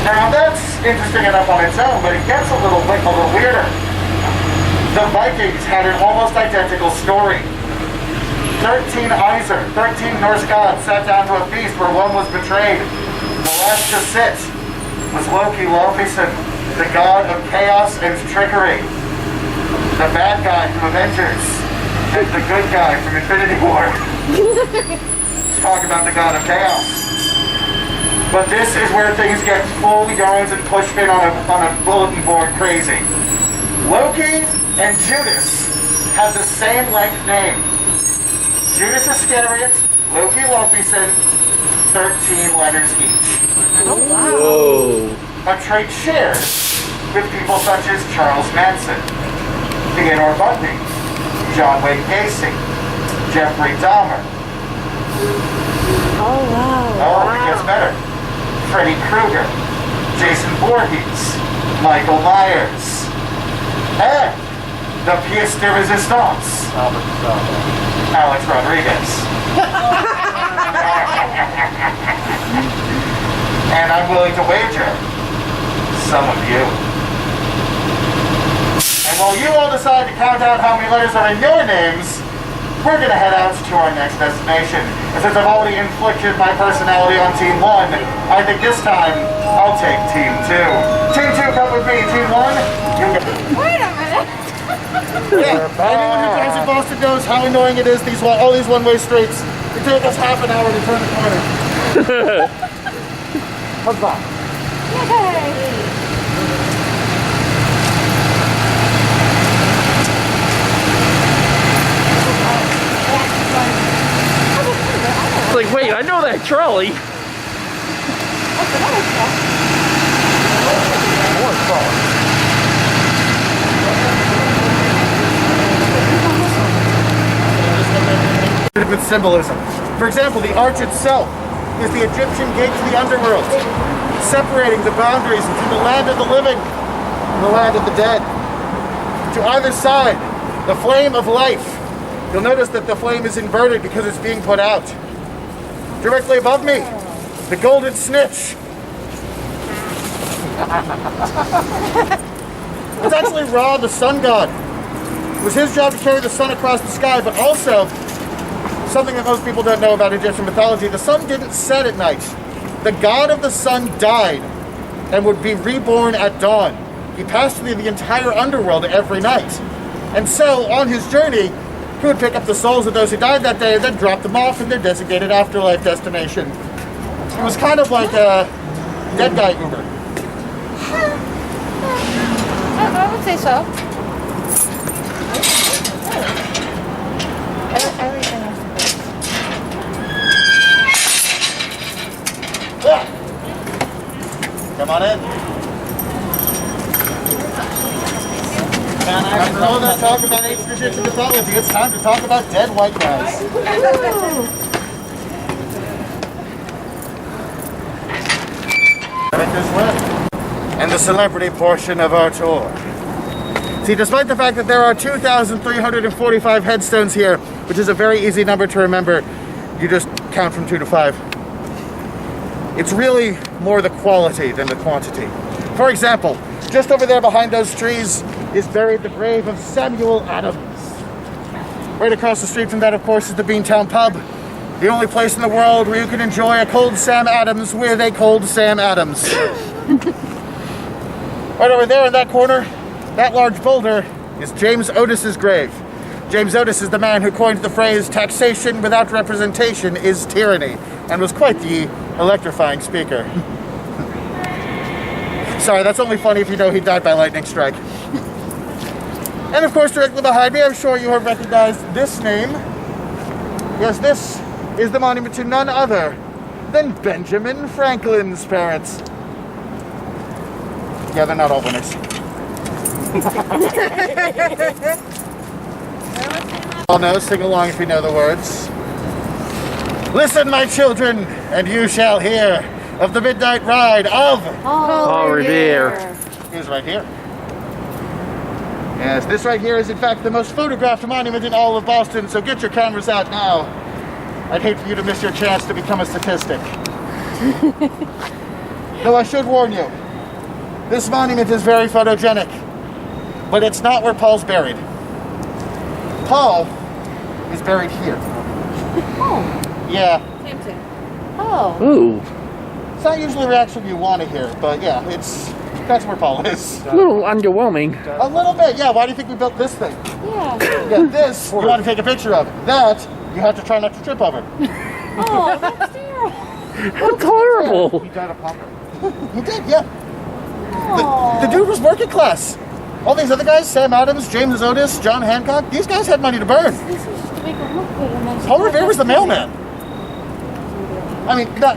Now that's interesting enough on its own, but it gets a little weirder. The Vikings had an almost identical story. 13 Aesir, 13 Norse gods sat down to a feast where one was betrayed. The last to sit was Loki Laufeyson, the god of chaos and trickery. The bad guy from Avengers and the good guy from Infinity War. Let's talk about the god of chaos. But this is where things get full yarns and pushed in on a bulletin board crazy. Loki and Judas have the same length name. Judas Iscariot, Loki Laufeyson, 13 letters each. Oh, wow. Whoa. A trait shared with people such as Charles Manson, Theodore Bundy, John Wayne Gacy, Jeffrey Dahmer. Oh, wow. Oh, it gets better. Freddy Krueger, Jason Voorhees, Michael Myers, and the pièce de résistance, Alex Rodriguez. And I'm willing to wager some of you. And while you all decide to count out how many letters are in your names, we're going to head out to our next destination. And since I've already inflicted my personality on Team 1, I think this time I'll take Team 2. Team 2, come with me. Team 1, you go. Wait a minute. Yeah, anyone who drives in Boston knows how annoying it is, all these one-way streets. It takes us half an hour to turn the corner. Huzzah. Yay. It's like, wait, I know that trolley. That's another stuff. With symbolism. For example, the arch itself is the Egyptian gate to the underworld, separating the boundaries between the land of the living and the land of the dead. To either side, the flame of life. You'll notice that the flame is inverted because it's being put out. Directly above me, the golden snitch. It's actually Ra, the sun god. It was his job to carry the sun across the sky, but also something that most people don't know about Egyptian mythology, the sun didn't set at night. The god of the sun died and would be reborn at dawn. He passed through the entire underworld every night. And so, on his journey, he would pick up the souls of those who died that day and then drop them off in their designated afterlife destination. It was kind of like a dead guy Uber. I would say so. Everything else is Ah! Come on in. After all that talk about ancient Egyptian mythology, it's time to talk about dead white guys. Right this way. And the celebrity portion of our tour. See, despite the fact that there are 2,345 headstones here, which is a very easy number to remember, you just count from 2 to 5. It's really more the quality than the quantity. For example, just over there behind those trees is buried the grave of Samuel Adams. Right across the street from that, of course, is the Beantown Pub, the only place in the world where you can enjoy a cold Sam Adams with a cold Sam Adams. Right over there in that corner, that large boulder is James Otis's grave. James Otis is the man who coined the phrase, "Taxation without representation is tyranny," and was quite the electrifying speaker. Sorry, that's only funny if you know he died by lightning strike. And of course, directly behind me, I'm sure you have recognized this name. Yes, this is the monument to none other than Benjamin Franklin's parents. Yeah, they're not all winners. All know, sing along if you know the words. Listen, my children, and you shall hear of the midnight ride of Paul Revere. He's right here. Yes, this right here is in fact the most photographed monument in all of Boston, so get your cameras out now. I'd hate for you to miss your chance to become a statistic. Though I should warn you, this monument is very photogenic, but it's not where Paul's buried. Paul is buried here. Oh. Yeah, Same thing. Oh. Ooh, it's not usually a reaction you want to hear, but yeah, that's where Paul is. a little underwhelming. A little bit, yeah. Why do you think we built this thing? Yeah. Yeah, this you want to take a picture of. That you have to try not to trip over. Oh, that's terrible. That's horrible. He died of hunger. He did, yeah. Oh. The dude was working class. All these other guys, Sam Adams, James Otis, John Hancock, these guys had money to burn. This is just to make him look good. And then Paul Revere was the mailman. I mean, that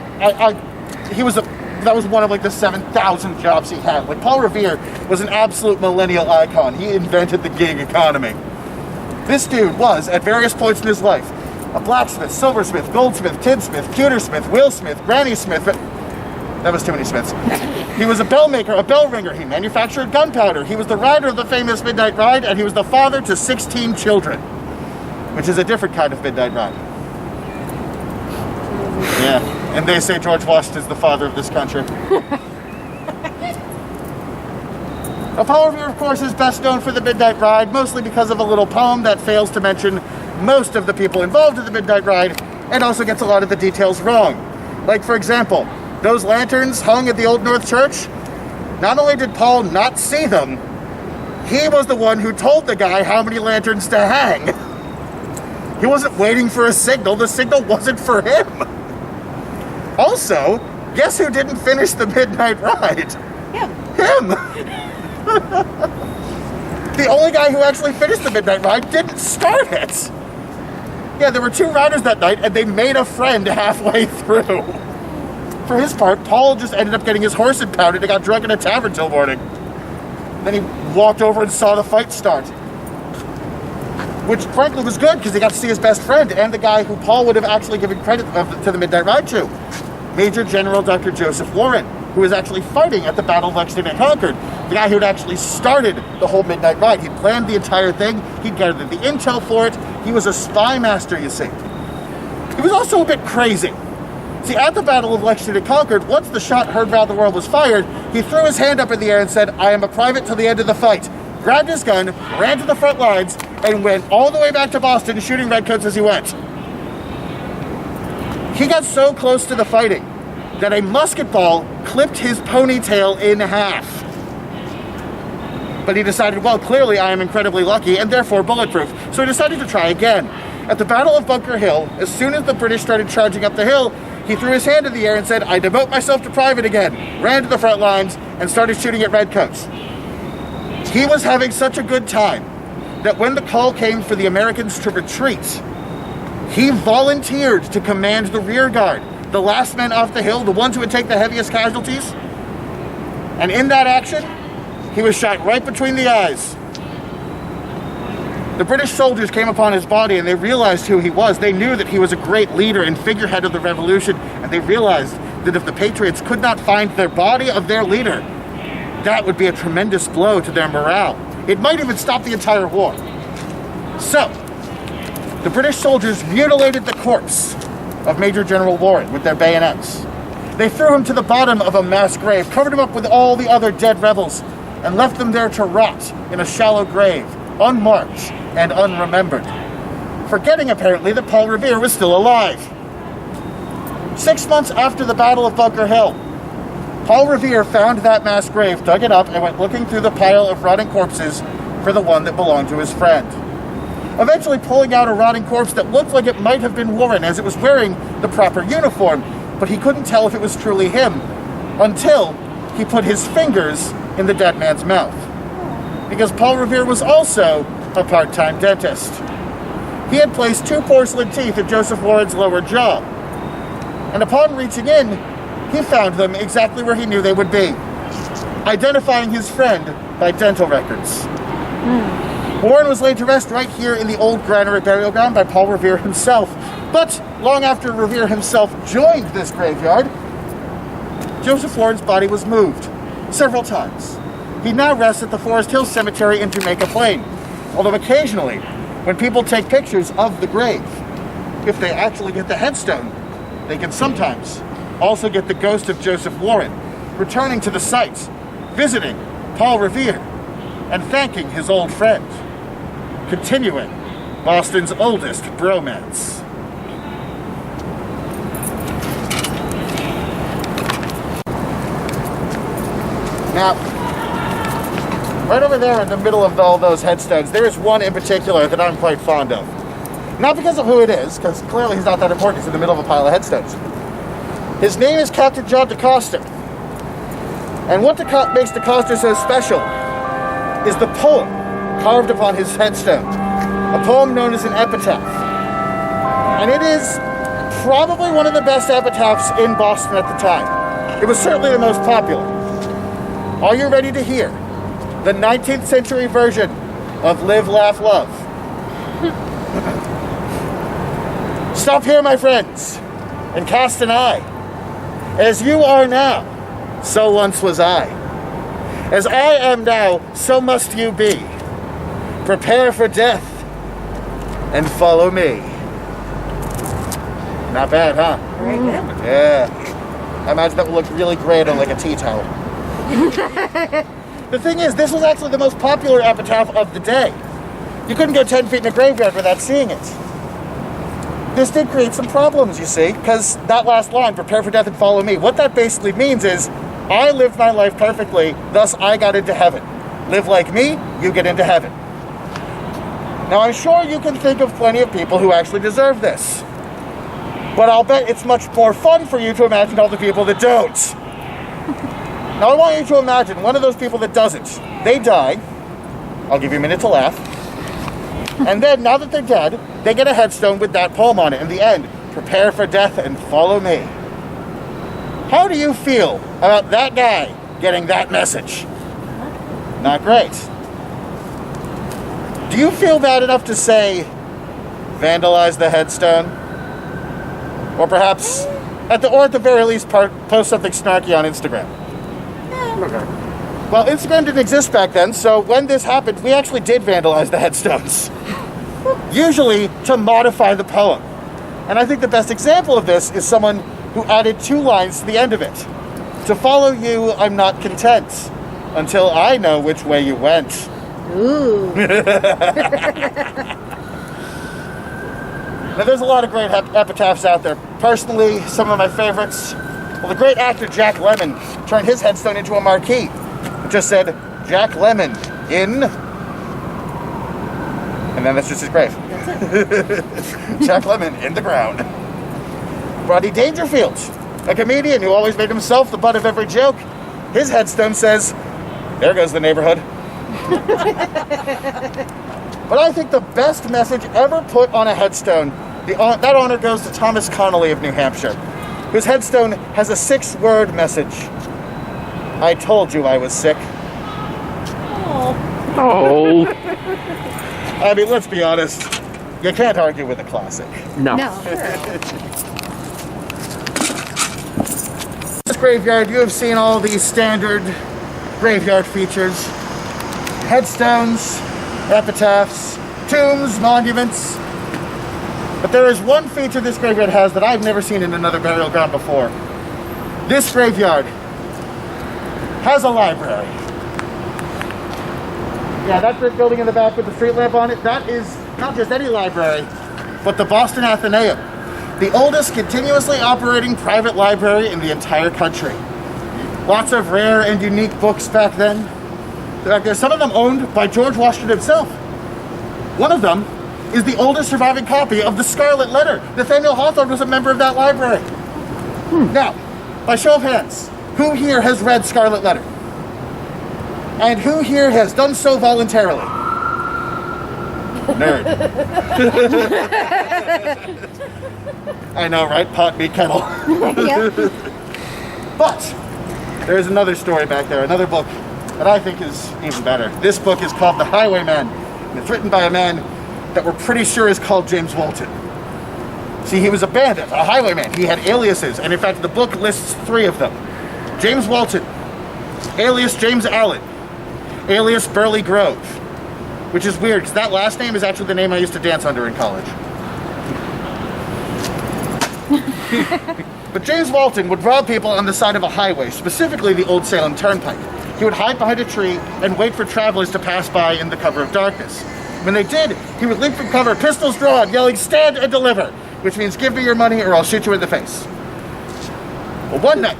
was one of like the 7,000 jobs he had. Like Paul Revere was an absolute millennial icon. He invented the gig economy. This dude was, at various points in his life, a blacksmith, silversmith, goldsmith, tinsmith, pewtersmith, wheelsmith, granny smith. That was too many smiths. He was a bell maker, a bell ringer. He manufactured gunpowder. He was the rider of the famous Midnight Ride, and he was the father to 16 children, which is a different kind of Midnight Ride. Yeah, and they say George Washington's the father of this country. Paul Revere, of course, is best known for the Midnight Ride, mostly because of a little poem that fails to mention most of the people involved in the Midnight Ride, and also gets a lot of the details wrong. Like, for example, those lanterns hung at the Old North Church, not only did Paul not see them, he was the one who told the guy how many lanterns to hang. He wasn't waiting for a signal. The signal wasn't for him. Also, guess who didn't finish the Midnight Ride? Him. The only guy who actually finished the Midnight Ride didn't start it. Yeah, there were two riders that night, and they made a friend halfway through. For his part, Paul just ended up getting his horse impounded and got drunk in a tavern till morning. Then he walked over and saw the fight start. Which frankly was good because he got to see his best friend and the guy who Paul would have actually given credit to the Midnight Ride to. Major General Dr. Joseph Warren, who was actually fighting at the Battle of Lexington and Concord. The guy who had actually started the whole Midnight Ride. He planned the entire thing. He gathered the intel for it. He was a spy master, you see. He was also a bit crazy. See, at the Battle of Lexington and Concord, once the shot heard round the world was fired, he threw his hand up in the air and said, "I am a private till the end of the fight." Grabbed his gun, ran to the front lines, and went all the way back to Boston shooting redcoats as he went. He got so close to the fighting that a musket ball clipped his ponytail in half. But he decided, well, clearly I am incredibly lucky and therefore bulletproof. So he decided to try again. At the Battle of Bunker Hill, as soon as the British started charging up the hill, he threw his hand in the air and said, "I devote myself to private again," ran to the front lines and started shooting at redcoats. He was having such a good time that when the call came for the Americans to retreat, he volunteered to command the rear guard, the last men off the hill, the ones who would take the heaviest casualties. And in that action, he was shot right between the eyes. The British soldiers came upon his body and they realized who he was. They knew that he was a great leader and figurehead of the revolution, and they realized that if the Patriots could not find their body of their leader, that would be a tremendous blow to their morale. It might even stop the entire war. So, the British soldiers mutilated the corpse of Major General Warren with their bayonets. They threw him to the bottom of a mass grave, covered him up with all the other dead rebels, and left them there to rot in a shallow grave, unmarked and unremembered, forgetting apparently that Paul Revere was still alive. 6 months after the Battle of Bunker Hill, Paul Revere found that mass grave, dug it up, and went looking through the pile of rotting corpses for the one that belonged to his friend. Eventually pulling out a rotting corpse that looked like it might have been Warren, as it was wearing the proper uniform, but he couldn't tell if it was truly him until he put his fingers in the dead man's mouth. Because Paul Revere was also a part-time dentist. He had placed 2 porcelain teeth in Joseph Warren's lower jaw. And upon reaching in, he found them exactly where he knew they would be, identifying his friend by dental records. Warren was laid to rest right here in the old granary burial ground by Paul Revere himself. But long after Revere himself joined this graveyard, Joseph Warren's body was moved several times. He now rests at the Forest Hill Cemetery in Jamaica Plain, although occasionally, when people take pictures of the grave, if they actually get the headstone, they can sometimes also get the ghost of Joseph Warren, returning to the site, visiting Paul Revere, and thanking his old friend, continuing Boston's oldest bromance. Now, right over there in the middle of all those headstones, there is one in particular that I'm quite fond of. Not because of who it is, because clearly he's not that important. He's in the middle of a pile of headstones. His name is Captain John DeCoster. And what makes DeCoster so special is the poem carved upon his headstone. A poem known as an epitaph. And it is probably one of the best epitaphs in Boston at the time. It was certainly the most popular. Are you ready to hear the 19th century version of Live, Laugh, Love? Stop here, my friends, and cast an eye. As you are now, so once was I. As I am now, so must you be. Prepare for death and follow me. Not bad, huh? Very good. Yeah. I imagine that would look really great on like a tea towel. The thing is, this was actually the most popular epitaph of the day. You couldn't go 10 feet in a graveyard without seeing it. This did create some problems, you see, because that last line, prepare for death and follow me, what that basically means is, I lived my life perfectly, thus I got into heaven. Live like me, you get into heaven. Now, I'm sure you can think of plenty of people who actually deserve this. But I'll bet it's much more fun for you to imagine all the people that don't. Now, I want you to imagine one of those people that doesn't. They die. I'll give you a minute to laugh. And then, now that they're dead, they get a headstone with that poem on it in the end. Prepare for death and follow me. How do you feel about that guy getting that message? Not great. Do you feel bad enough to say, vandalize the headstone? Or perhaps, at the very least, post something snarky on Instagram? Okay. Well, Instagram didn't exist back then, so when this happened, we actually did vandalize the headstones. Usually to modify the poem. And I think the best example of this is someone who added 2 lines to the end of it. To follow you, I'm not content, until I know which way you went. Ooh. Now, there's a lot of great epitaphs out there. Personally, some of my favorites. Well, the great actor Jack Lemmon turned his headstone into a marquee. It just said, Jack Lemmon in... And then that's just his grave. Jack Lemmon in the ground. Rodney Dangerfield, a comedian who always made himself the butt of every joke. His headstone says, there goes the neighborhood. But I think the best message ever put on a headstone, that honor goes to Thomas Connolly of New Hampshire, whose headstone has a 6-word message. I told you I was sick. Oh. I mean, let's be honest. You can't argue with a classic. No. No. This graveyard, you have seen all these standard graveyard features. Headstones, epitaphs, tombs, monuments. But there is one feature this graveyard has that I've never seen in another burial ground before. This graveyard has a library. Yeah, that brick building in the back with the street lamp on it, that is not just any library, but the Boston Athenaeum, the oldest continuously operating private library in the entire country. Lots of rare and unique books back then. There's some of them owned by George Washington himself. One of them is the oldest surviving copy of the Scarlet Letter. Nathaniel Hawthorne was a member of that library. Now, by show of hands, Who here has read Scarlet Letter? And who here has done so voluntarily? Nerd. I know, right? Pot, meat, kettle. Yep. But there's another story back there, another book that I think is even better. This book is called The Highwayman, and it's written by a man that we're pretty sure is called James Walton. See, he was a bandit, a highwayman. He had aliases, and in fact, the book lists 3 of them. James Walton, alias James Allen, alias Burley Grove, which is weird, because that last name is actually the name I used to dance under in college. But James Walton would rob people on the side of a highway, specifically the Old Salem Turnpike. He would hide behind a tree and wait for travelers to pass by in the cover of darkness. When they did, he would leap from cover, pistols drawn, yelling, "Stand and deliver," which means give me your money or I'll shoot you in the face. Well, one night,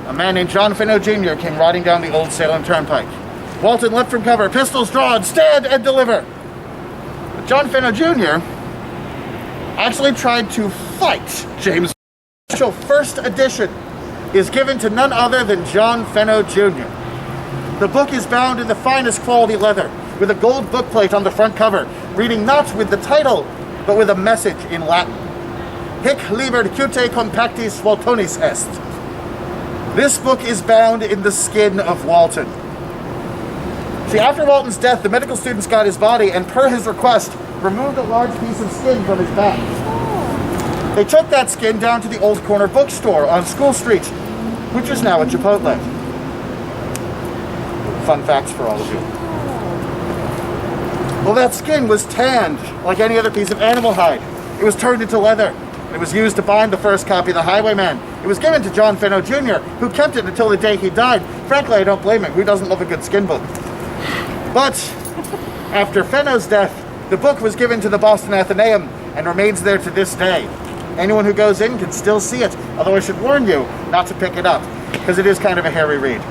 a man named John Finno Jr. came riding down the Old Salem Turnpike. Walton leapt from cover, pistols drawn, "Stand and deliver." But John Finno Jr. actually tried to fight James. The first edition is given to none other than John Finno Jr. The book is bound in the finest quality leather, with a gold bookplate on the front cover, reading not with the title, but with a message in Latin. Hic liber cute compactis Waltonis est. This book is bound in the skin of Walton. See, after Walton's death, the medical students got his body and, per his request, removed a large piece of skin from his back. They took that skin down to the Old Corner bookstore on School Street, which is now a Chipotle. Fun facts for all of you. Well, that skin was tanned like any other piece of animal hide. It was turned into leather. It was used to bind the first copy of The Highwayman. It was given to John Finno Jr., who kept it until the day he died. Frankly, I don't blame him. Who doesn't love a good skin book? But after Finno's death, the book was given to the Boston Athenaeum and remains there to this day. Anyone who goes in can still see it, although I should warn you not to pick it up, because it is kind of a hairy read.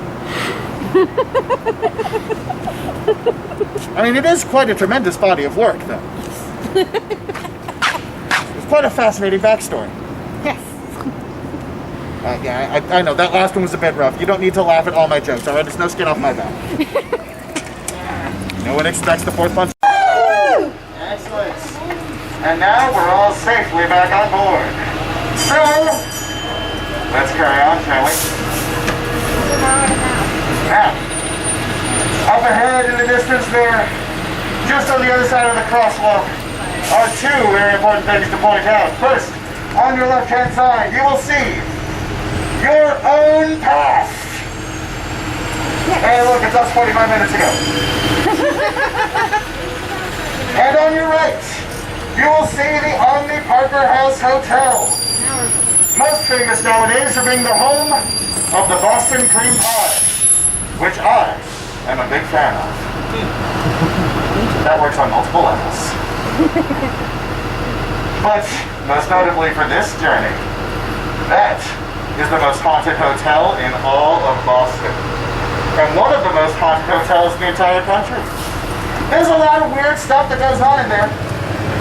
I mean, it is quite a tremendous body of work, though. It's quite a fascinating backstory. Yes. Yeah, I know, that last one was a bit rough. You don't need to laugh at all my jokes, alright? There's no skin off my back. No one expects the 4th punch. Excellent. And now we're all safely back on board. So, let's carry on, shall we? Now, up ahead in the distance there, just on the other side of the crosswalk, are 2 very important things to point out. First, on your left-hand side, you will see your own path. Hey, look, it's us 45 minutes ago. And on your right, you will see the Omni Parker House Hotel. Most famous nowadays for being the home of the Boston Cream Pie, which I am a big fan of. That works on multiple levels. But most notably for this journey, that is the most haunted hotel in all of Boston. And one of the most haunted hotels in the entire country. There's a lot of weird stuff that goes on in there.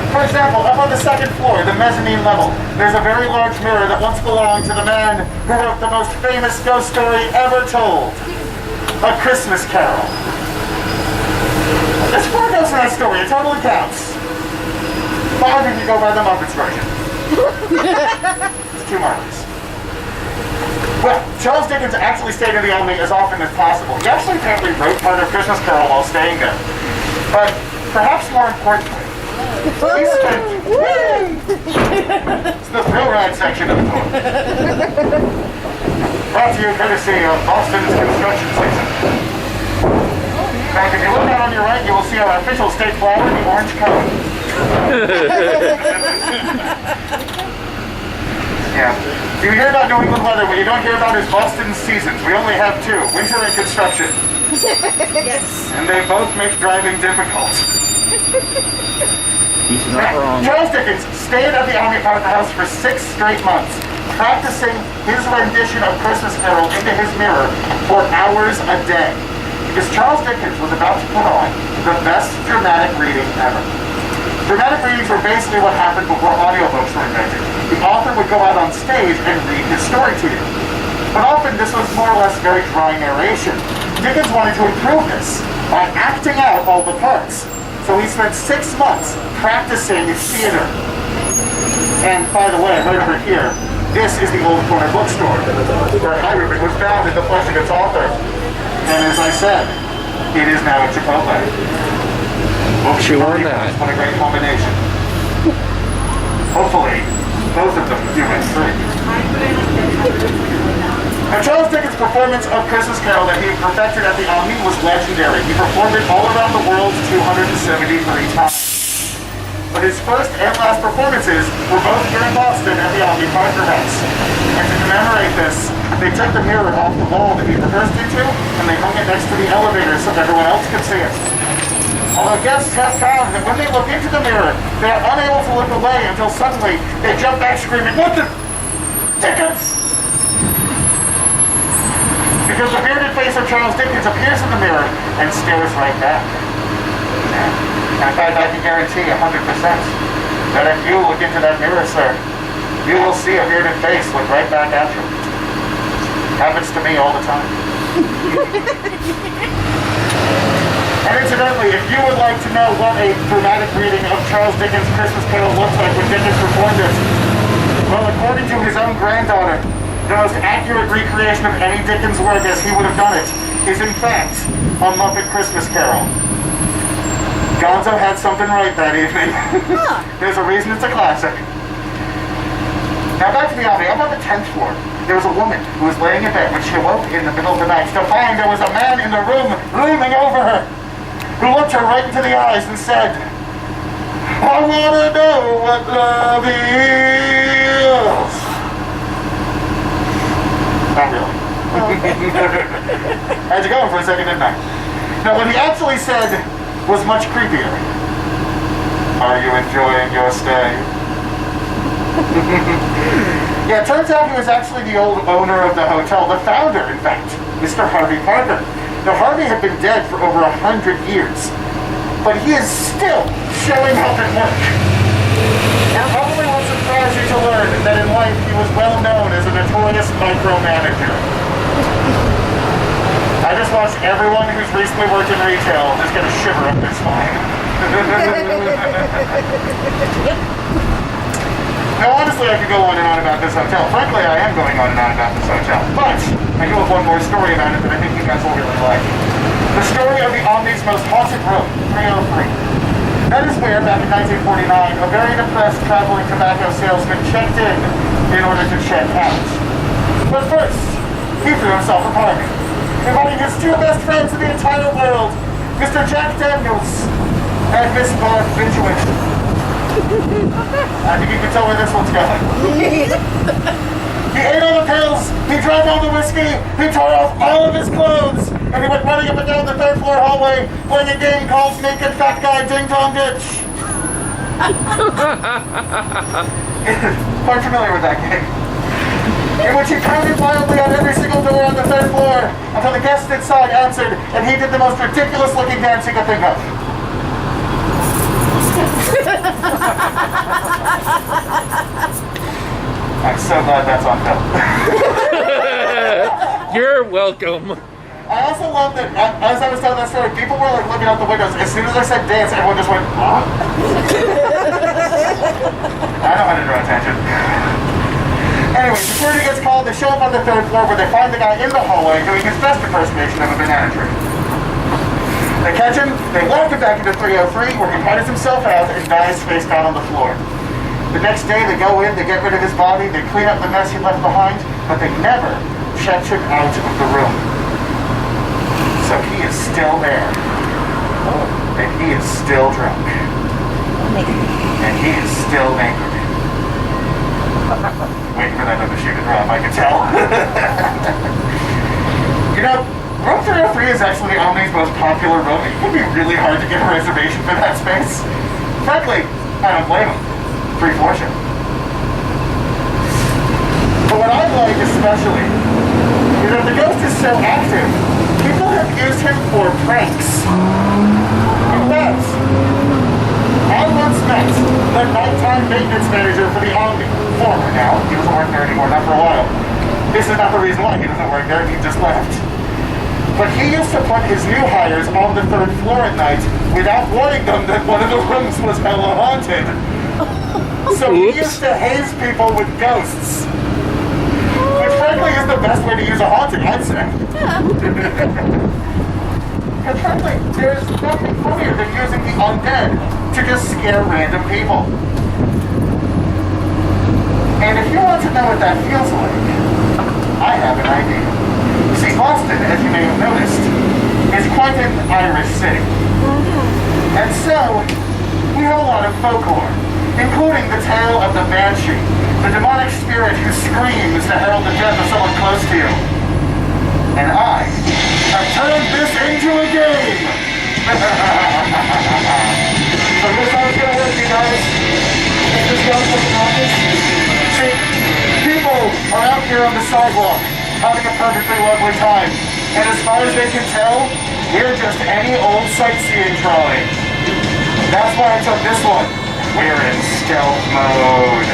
For example, up on the 2nd floor, the mezzanine level, there's a very large mirror that once belonged to the man who wrote the most famous ghost story ever told, A Christmas Carol. There's 4 ghosts in that story, it totally counts. 5 if you go by the Muppets version. It's too marvelous. Well, Charles Dickens actually stayed in the Omni as often as possible. He actually apparently wrote part of Christmas Carol while staying there. But perhaps more importantly, it's the thrill ride section of the tour. Brought to you courtesy of Boston's construction season. In fact, if you look out on your right, you will see our official state flower, the orange cone. Yeah. You hear about New England weather, what you don't hear about is Boston's seasons. We only have 2, winter and construction. Yes. And they both make driving difficult. He's not wrong. Charles Dickens stayed at the Omni Parker House for 6 straight months, practicing his rendition of Christmas Carol into his mirror for hours a day. Because Charles Dickens was about to put on the best dramatic reading ever. Dramatic readings were basically what happened before audiobooks were invented. The author would go out on stage and read his story to you. But often this was more or less very dry narration. Dickens wanted to improve this by acting out all the parts. So he spent 6 months practicing theater. And by the way, right over here, this is the Old Corner Bookstore, where Highriman was founded, the flesh of its author. And as I said, it is now a Chipotle. She won that. What a great combination. Hopefully, both of them do win free. Now, Charles Dickens' performance of Christmas Carol that he perfected at the Omni was legendary. He performed it all around the world 273 times. But his first and last performances were both here in Boston at the Omni Parker House. And to commemorate this, they took the mirror off the wall that he rehearsed into, and they hung it next to the elevator so everyone else could see it. Although guests have found that when they look into the mirror, they are unable to look away until suddenly they jump back screaming, "What the Dickens?" Because the bearded face of Charles Dickens appears in the mirror and stares right back. In fact, I can guarantee 100% that if you look into that mirror, sir, you will see a bearded face look right back at you. Happens to me all the time. And incidentally, if you would like to know what a dramatic reading of Charles Dickens' Christmas Carol looks like when Dickens performed it, well, according to his own granddaughter, the most accurate recreation of any Dickens work as he would have done it is in fact a Muppet Christmas Carol. Gonzo had something right that evening. There's a reason it's a classic. Now back to the Omni. Up on the 10th floor, there was a woman who was laying in bed when she awoke in the middle of the night to find there was a man in the room looming over her, who looked her right into the eyes and said, "I want to know what love is." Not really. I had to go for a second, didn't I? Now what he actually said was much creepier. "Are you enjoying your stay?" Yeah, it turns out he was actually the old owner of the hotel, the founder, in fact, Mr. Harvey Parker. Now, Harvey had been dead for over 100 years, but he is still showing up at work. And it probably won't surprise you to learn that in life he was well known as a notorious micromanager. I just watched everyone who's recently worked in retail just get a shiver up their spine. Now, honestly, I could go on and on about this hotel. Frankly, I am going on and on about this hotel. But I do have one more story about it that I think you guys will really like. The story of the Omni's most haunted room, 303. That is where, back in 1949, a very depressed traveling tobacco salesman checked in order to check out. But first, he threw himself a party, inviting his 2 best friends in the entire world, Mr. Jack Daniels and Miss Barb Viduit. I think you can tell where this one's going. He ate all the pills, he drank all the whiskey, he tore off all of his clothes, and he went running up and down the 3rd floor hallway playing a game called Naked Fat Guy Ding Dong Ditch. Quite familiar with that game. In which he pounded wildly on every single door on the 3rd floor until the guests inside answered, and he did the most ridiculous looking dance he could think of. I'm so glad that's on film. You're welcome. I also love that as I was telling that story, people were like looking out the windows. As soon as I said dance, everyone just went, huh? I know how to draw attention. Anyway, security gets called. They show up on the 3rd floor where they find the guy in the hallway doing his best impersonation of a banana tree. They catch him, they walk him back into 303 where he punches himself out and dies face down on the floor. The next day they go in, they get rid of his body, they clean up the mess he left behind, but they never check him out of the room. So he is still there. And he is still drunk. And he is still naked. Waiting for that other shoe to drop, I can tell. You know, room 303 is actually the Omni's most popular room. It can be really hard to get a reservation for that space. Frankly, I don't blame him. 3 floors. But what I like especially is that the ghost is so active, people have used him for pranks. In fact, I once met the nighttime maintenance manager for the Omni. Former now. He doesn't work there anymore, not for a while. This is not the reason why. He he used to put his new hires on the 3rd floor at night without warning them that one of the rooms was hella haunted. So he used to haze people with ghosts. Which frankly is the best way to use a haunting, I'd say. And frankly, there's nothing funnier than using the undead to just scare random people. And if you want to know what that feels like, I have an idea. See, Boston, as you may have noticed, is quite an Irish city. And so, we have a lot of folklore, including the tale of the Banshee, the demonic spirit who screams to herald the death of someone close to you. And I have turned this into a game! So here's how it's gonna work, you guys. If this goes with the office, see, people are out here on the sidewalk, having a perfectly lovely time. And as far as they can tell, we're just any old sightseeing trolley. That's why I took this one. We're in stealth mode.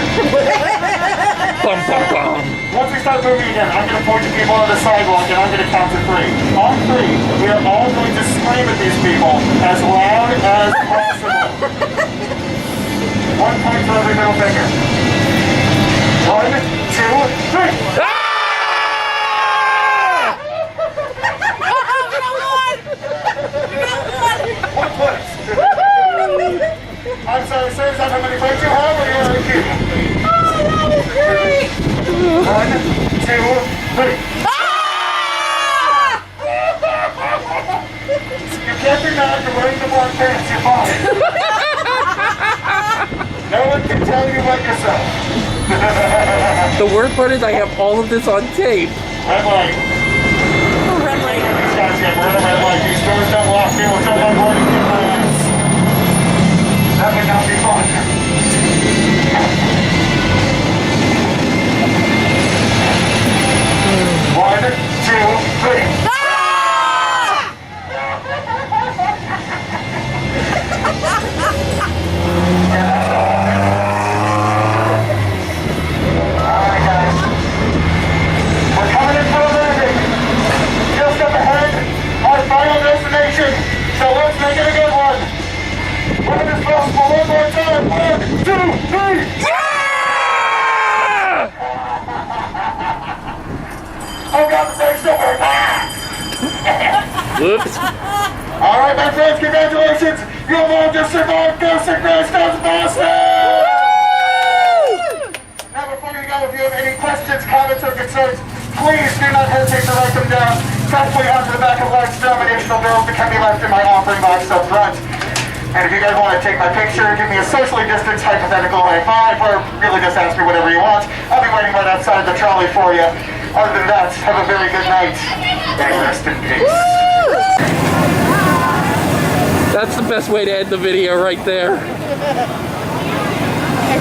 Bum, bum, bum. Once we start moving again, I'm going to point to people on the sidewalk and I'm going to count to 3. On 3, we are all going to scream at these people as loud as possible. 1 point for every middle finger. 1, 2, 3. One point. I'm sorry, sir, is that how many points you have, or you're like you? Oh, that was great! 1, 2, 3. You can't be mad for wearing the black pants, you're fine. No one can tell you but yourself. The worst part is I have all of this on tape. Red light. Oh, red light. These guys get rid of red light. These doors don't lock. People don't have warning in my ass. That would not be fun. 1, 2, 3. Alright guys. We're coming in for a landing. Just up ahead, our final destination. So let's make it a good one. Run as possible one more time. 1, 2, 3. Oh God, the thing's still very Whoops. All right, my friends, congratulations. You have all just survived Ghost and Grandstones Boston. Now, before you go, if you have any questions, comments, or concerns, please do not hesitate to write them down. Preferably onto the back of large denominational bills that can be left in my offering box up front. And if you guys want to take my picture, give me a socially distanced hypothetical high five, or really just ask me whatever you want, I'll be waiting right outside the trolley for you. Other than that, have a very good night. And rest in peace. That's the best way to end the video right there.